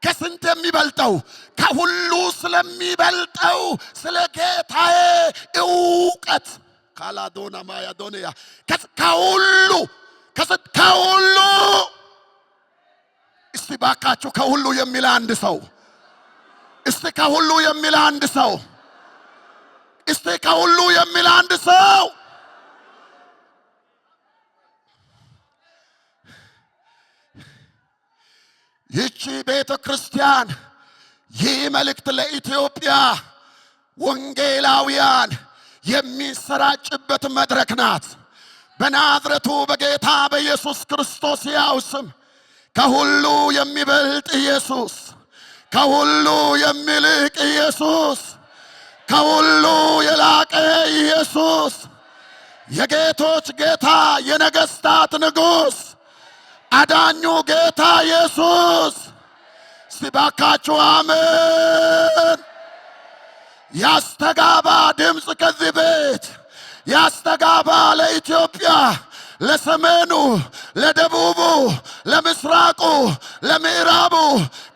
ከስንት የሚበልጠው? ከሁሉ ስለሚበልጠው ስለ ጌታዬ ዕውቀት ካላዶና ማያዶንያ ከሁሉ እስቲ ባካችሁ ከሁሉ የሚል አንድ ሰው፣ እስቲ ከሁሉ የሚል አንድ ሰው፣ እስቲ ከሁሉ የሚል አንድ ሰው። ይቺ ቤተ ክርስቲያን ይህ መልእክት ለኢትዮጵያ ወንጌላውያን የሚሰራጭበት መድረክ ናት። በናዝሬቱ በጌታ በኢየሱስ ክርስቶስ ሕያው ስም ከሁሉ የሚበልጥ ኢየሱስ፣ ከሁሉ የሚልቅ ኢየሱስ፣ ከሁሉ የላቀ ኢየሱስ፣ የጌቶች ጌታ፣ የነገስታት ንጉሥ፣ አዳኙ ጌታ ኢየሱስ። ሲባካችሁ አሜን። ያስተጋባ ድምፅ ከዚህ ቤት ያስተጋባ። ለኢትዮጵያ፣ ለሰሜኑ፣ ለደቡቡ፣ ለምስራቁ፣ ለምዕራቡ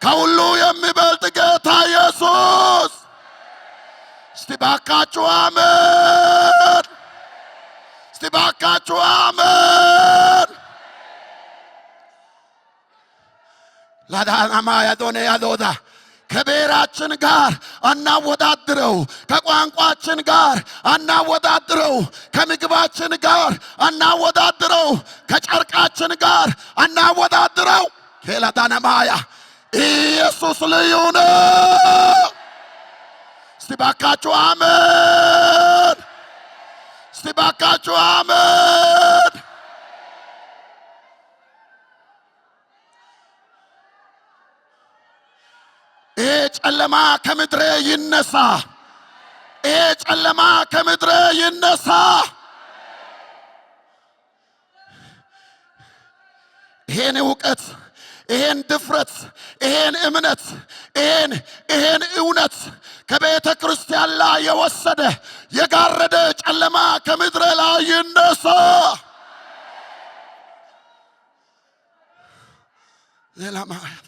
ከሁሉ የሚበልጥ ጌታ ኢየሱስ እስቲ ባካችሁ አሜን። እስቲ ባካችሁ አሜን። ላዳናማ ያዶነ ያዶዳ ከብሔራችን ጋር አናወዳድረው፣ ከቋንቋችን ጋር አናወዳድረው፣ ከምግባችን ጋር አናወዳድረው፣ ከጨርቃችን ጋር አናወዳድረው። ኬላዳናማያ ኢየሱስ ልዩ ነው። እስቲ ባካችሁ አሜን። እስቲ ባካችሁ አሜን። ይሄ ጨለማ ከምድሬ ይነሳ። ይሄ ጨለማ ከምድሬ ይነሳ። ይሄን እውቀት፣ ይሄን ድፍረት፣ ይሄን እምነት፣ ይሄን እውነት ከቤተ ክርስቲያን ላይ የወሰደ የጋረደ ጨለማ ከምድሬ ላይ ይነሳ። ሌላ ማለት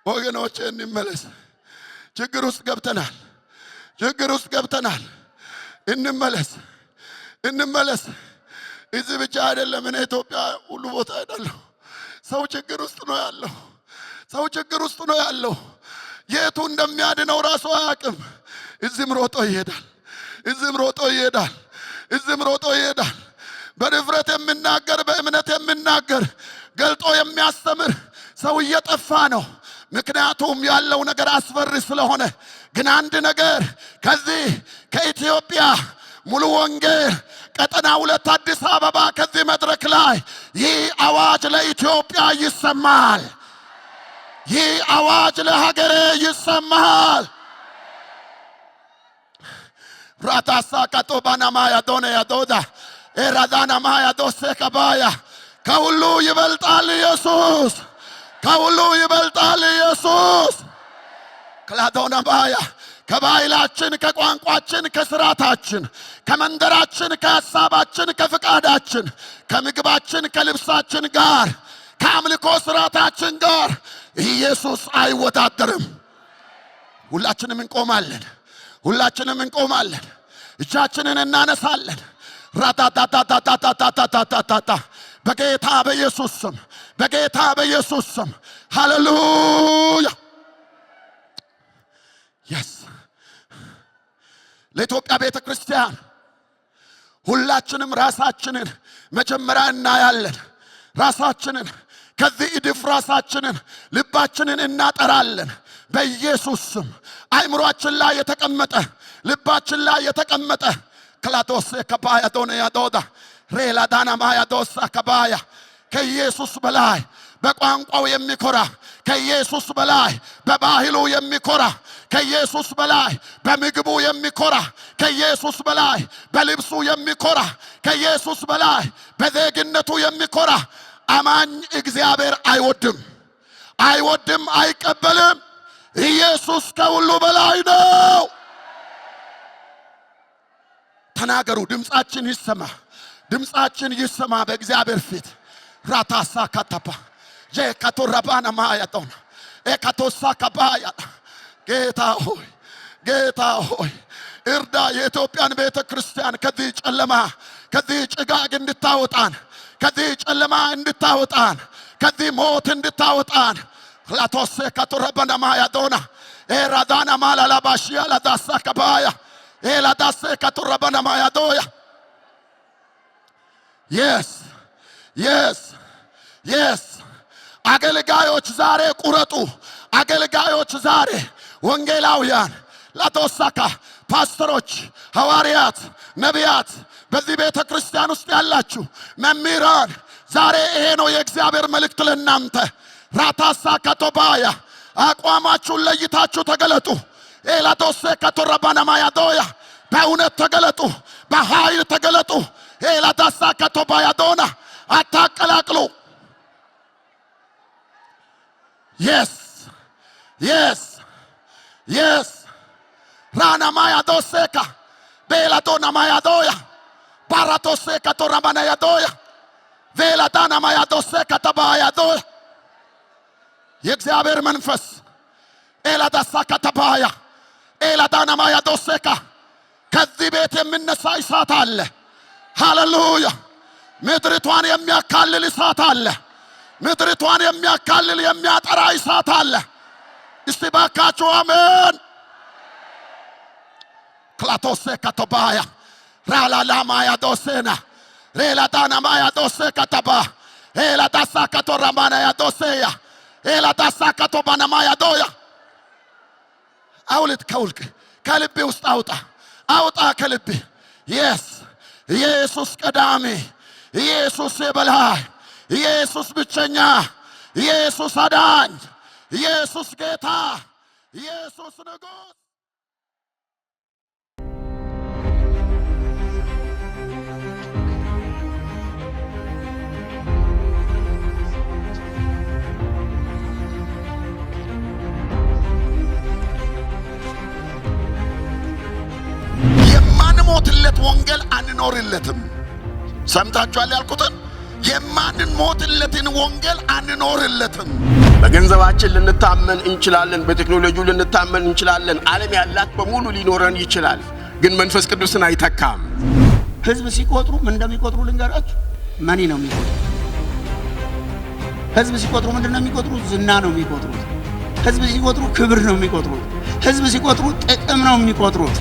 ወገኖቼ እንመለስ። ችግር ውስጥ ገብተናል። እንመለስ። እዚህ ብቻ አይደለም። እኔ ኢትዮጵያ ሁሉ ቦታ አይደለም። ሰው ችግር ውስጥ ነው ያለው። የቱ እንደሚያድነው ራሱ አያውቅም። እዚህም ሮጦ ይሄዳል። በድፍረት የሚናገር፣ በእምነት የሚናገር፣ ገልጦ የሚያስተምር ሰው እየጠፋ ነው። ምክንያቱም ያለው ነገር አስፈሪ ስለሆነ። ግን አንድ ነገር ከዚህ ከኢትዮጵያ ሙሉ ወንጌል ቀጠና 2 አዲስ አበባ ከዚህ መድረክ ላይ ይህ አዋጅ ለኢትዮጵያ ይሰማል። ይህ አዋጅ ለሀገሬ ይሰማል። ራታሳ ካቶባናማ ያዶነ ያዶዳ ኤራዳናማ ያዶሴ ከባያ ከሁሉ ይበልጣል ኢየሱስ። ከሁሉ ይበልጣል ኢየሱስ። ክላዶናባያ ከባህላችን፣ ከቋንቋችን፣ ከስራታችን፣ ከመንደራችን፣ ከሐሳባችን፣ ከፍቃዳችን፣ ከምግባችን፣ ከልብሳችን ጋር፣ ከአምልኮ ስራታችን ጋር ኢየሱስ አይወዳደርም። ሁላችንም እንቆማለን። እጃችንን እናነሳለን። ራታታታታታታታታታታ በጌታ በኢየሱስ ስም ሃሌሉያ። ለኢትዮጵያ ቤተ ክርስቲያን ሁላችንም ራሳችንን መጀመሪያ እናያለን። ራሳችንን ከዚህ እድፍ ራሳችንን ልባችንን እናጠራለን በኢየሱስ ስም። አይምሮአችን ላይ የተቀመጠ ልባችን ላይ የተቀመጠ ክላቶስ ከባያ ዶነ ያዶዳ ሬላዳና ማያ ዶሳ ከባያ ከኢየሱስ በላይ በቋንቋው የሚኮራ፣ ከኢየሱስ በላይ በባህሉ የሚኮራ፣ ከኢየሱስ በላይ በምግቡ የሚኮራ፣ ከኢየሱስ በላይ በልብሱ የሚኮራ፣ ከኢየሱስ በላይ በዜግነቱ የሚኮራ አማኝ እግዚአብሔር አይወድም፣ አይቀበልም። ኢየሱስ ከሁሉ በላይ ነው። ተናገሩ። ድምጻችን ይሰማ በእግዚአብሔር ፊት። ራታሳ ካታፓ ጀካቶራባና ማያቶና ኤካቶሳ ካባያ ጌታ ሆይ እርዳ። የኢትዮጵያን ቤተ ክርስቲያን ከዚህ ጨለማ፣ ከዚህ ጭጋግ እንድታወጣን፣ ከዚህ ጨለማ እንድታወጣን፣ ከዚህ ሞት እንድታወጣን። ላቶሴ ካቶራባና ማያቶና ኤራዳና ማላላባሽያ ላዳሳ ካባያ ኤላዳሴ ካቶራባና ማያቶያ yes አገልጋዮች ዛሬ ቁረጡ። አገልጋዮች ዛሬ ወንጌላውያን ላቶሳካ ፓስተሮች፣ ሐዋርያት፣ ነቢያት፣ በዚህ ቤተ ክርስቲያን ውስጥ ያላችሁ መምህራን ዛሬ ይሄ ነው የእግዚአብሔር መልእክት ለእናንተ። ራታሳ ካቶባያ አቋማችሁን ለይታችሁ ተገለጡ። ኤላቶሴ ካቶራባናማ ያዶያ በእውነት ተገለጡ፣ በኃይል ተገለጡ። ኤላዳሳ ካቶባያ ዶና አታቀላቅሉ። yes rana maya doseka bela dona maya doya baratoseka torabana ya doya vela dana maya doseka tabaya doya የእግዚአብሔር መንፈስ ኤላዳሳ ካታባያ ማያ ዶሴካ ከዚህ ቤት የሚነሳ እሳት አለ። ሃሌሉያ! ምድሪቷን የሚያካልል እሳት አለ። ምድሪቷን የሚያካልል የሚያጠራ እሳት አለ። እስቲ ባካችሁ አሜን። ክላቶሴካ ተባያ ራላላ ማያ ዶሴና ሬላ ዳና ማያ ዶሴካ ተባ ኤላ ዳሳካ ቶራማና ያ ዶሴያ ኤላ ዳሳካ ቶባና ማያ ዶያ አውልት ከውልቅ ከልቤ ውስጥ አውጣ ከልቤ። የስ ኢየሱስ ቀዳሚ፣ ኢየሱስ የበላይ፣ ኢየሱስ ብቸኛ፣ ኢየሱስ አዳኝ፣ ኢየሱስ ጌታ፣ ኢየሱስ ንጉሥ። የማንሞትለት ወንጌል አንኖርለትም። ሰምታችኋል ያልኩትን? የማንሞትለትን ወንጌል አንኖርለትም። በገንዘባችን ልንታመን እንችላለን፣ በቴክኖሎጂው ልንታመን እንችላለን። ዓለም ያላት በሙሉ ሊኖረን ይችላል፣ ግን መንፈስ ቅዱስን አይተካም። ህዝብ ሲቆጥሩ ምን እንደሚቆጥሩ ልንገራችሁ። መኒ ነው የሚቆጥሩ። ህዝብ ሲቆጥሩ ምንድን ነው የሚቆጥሩት? ዝና ነው የሚቆጥሩት። ህዝብ ሲቆጥሩ ክብር ነው የሚቆጥሩት። ህዝብ ሲቆጥሩ ጥቅም ነው የሚቆጥሩት።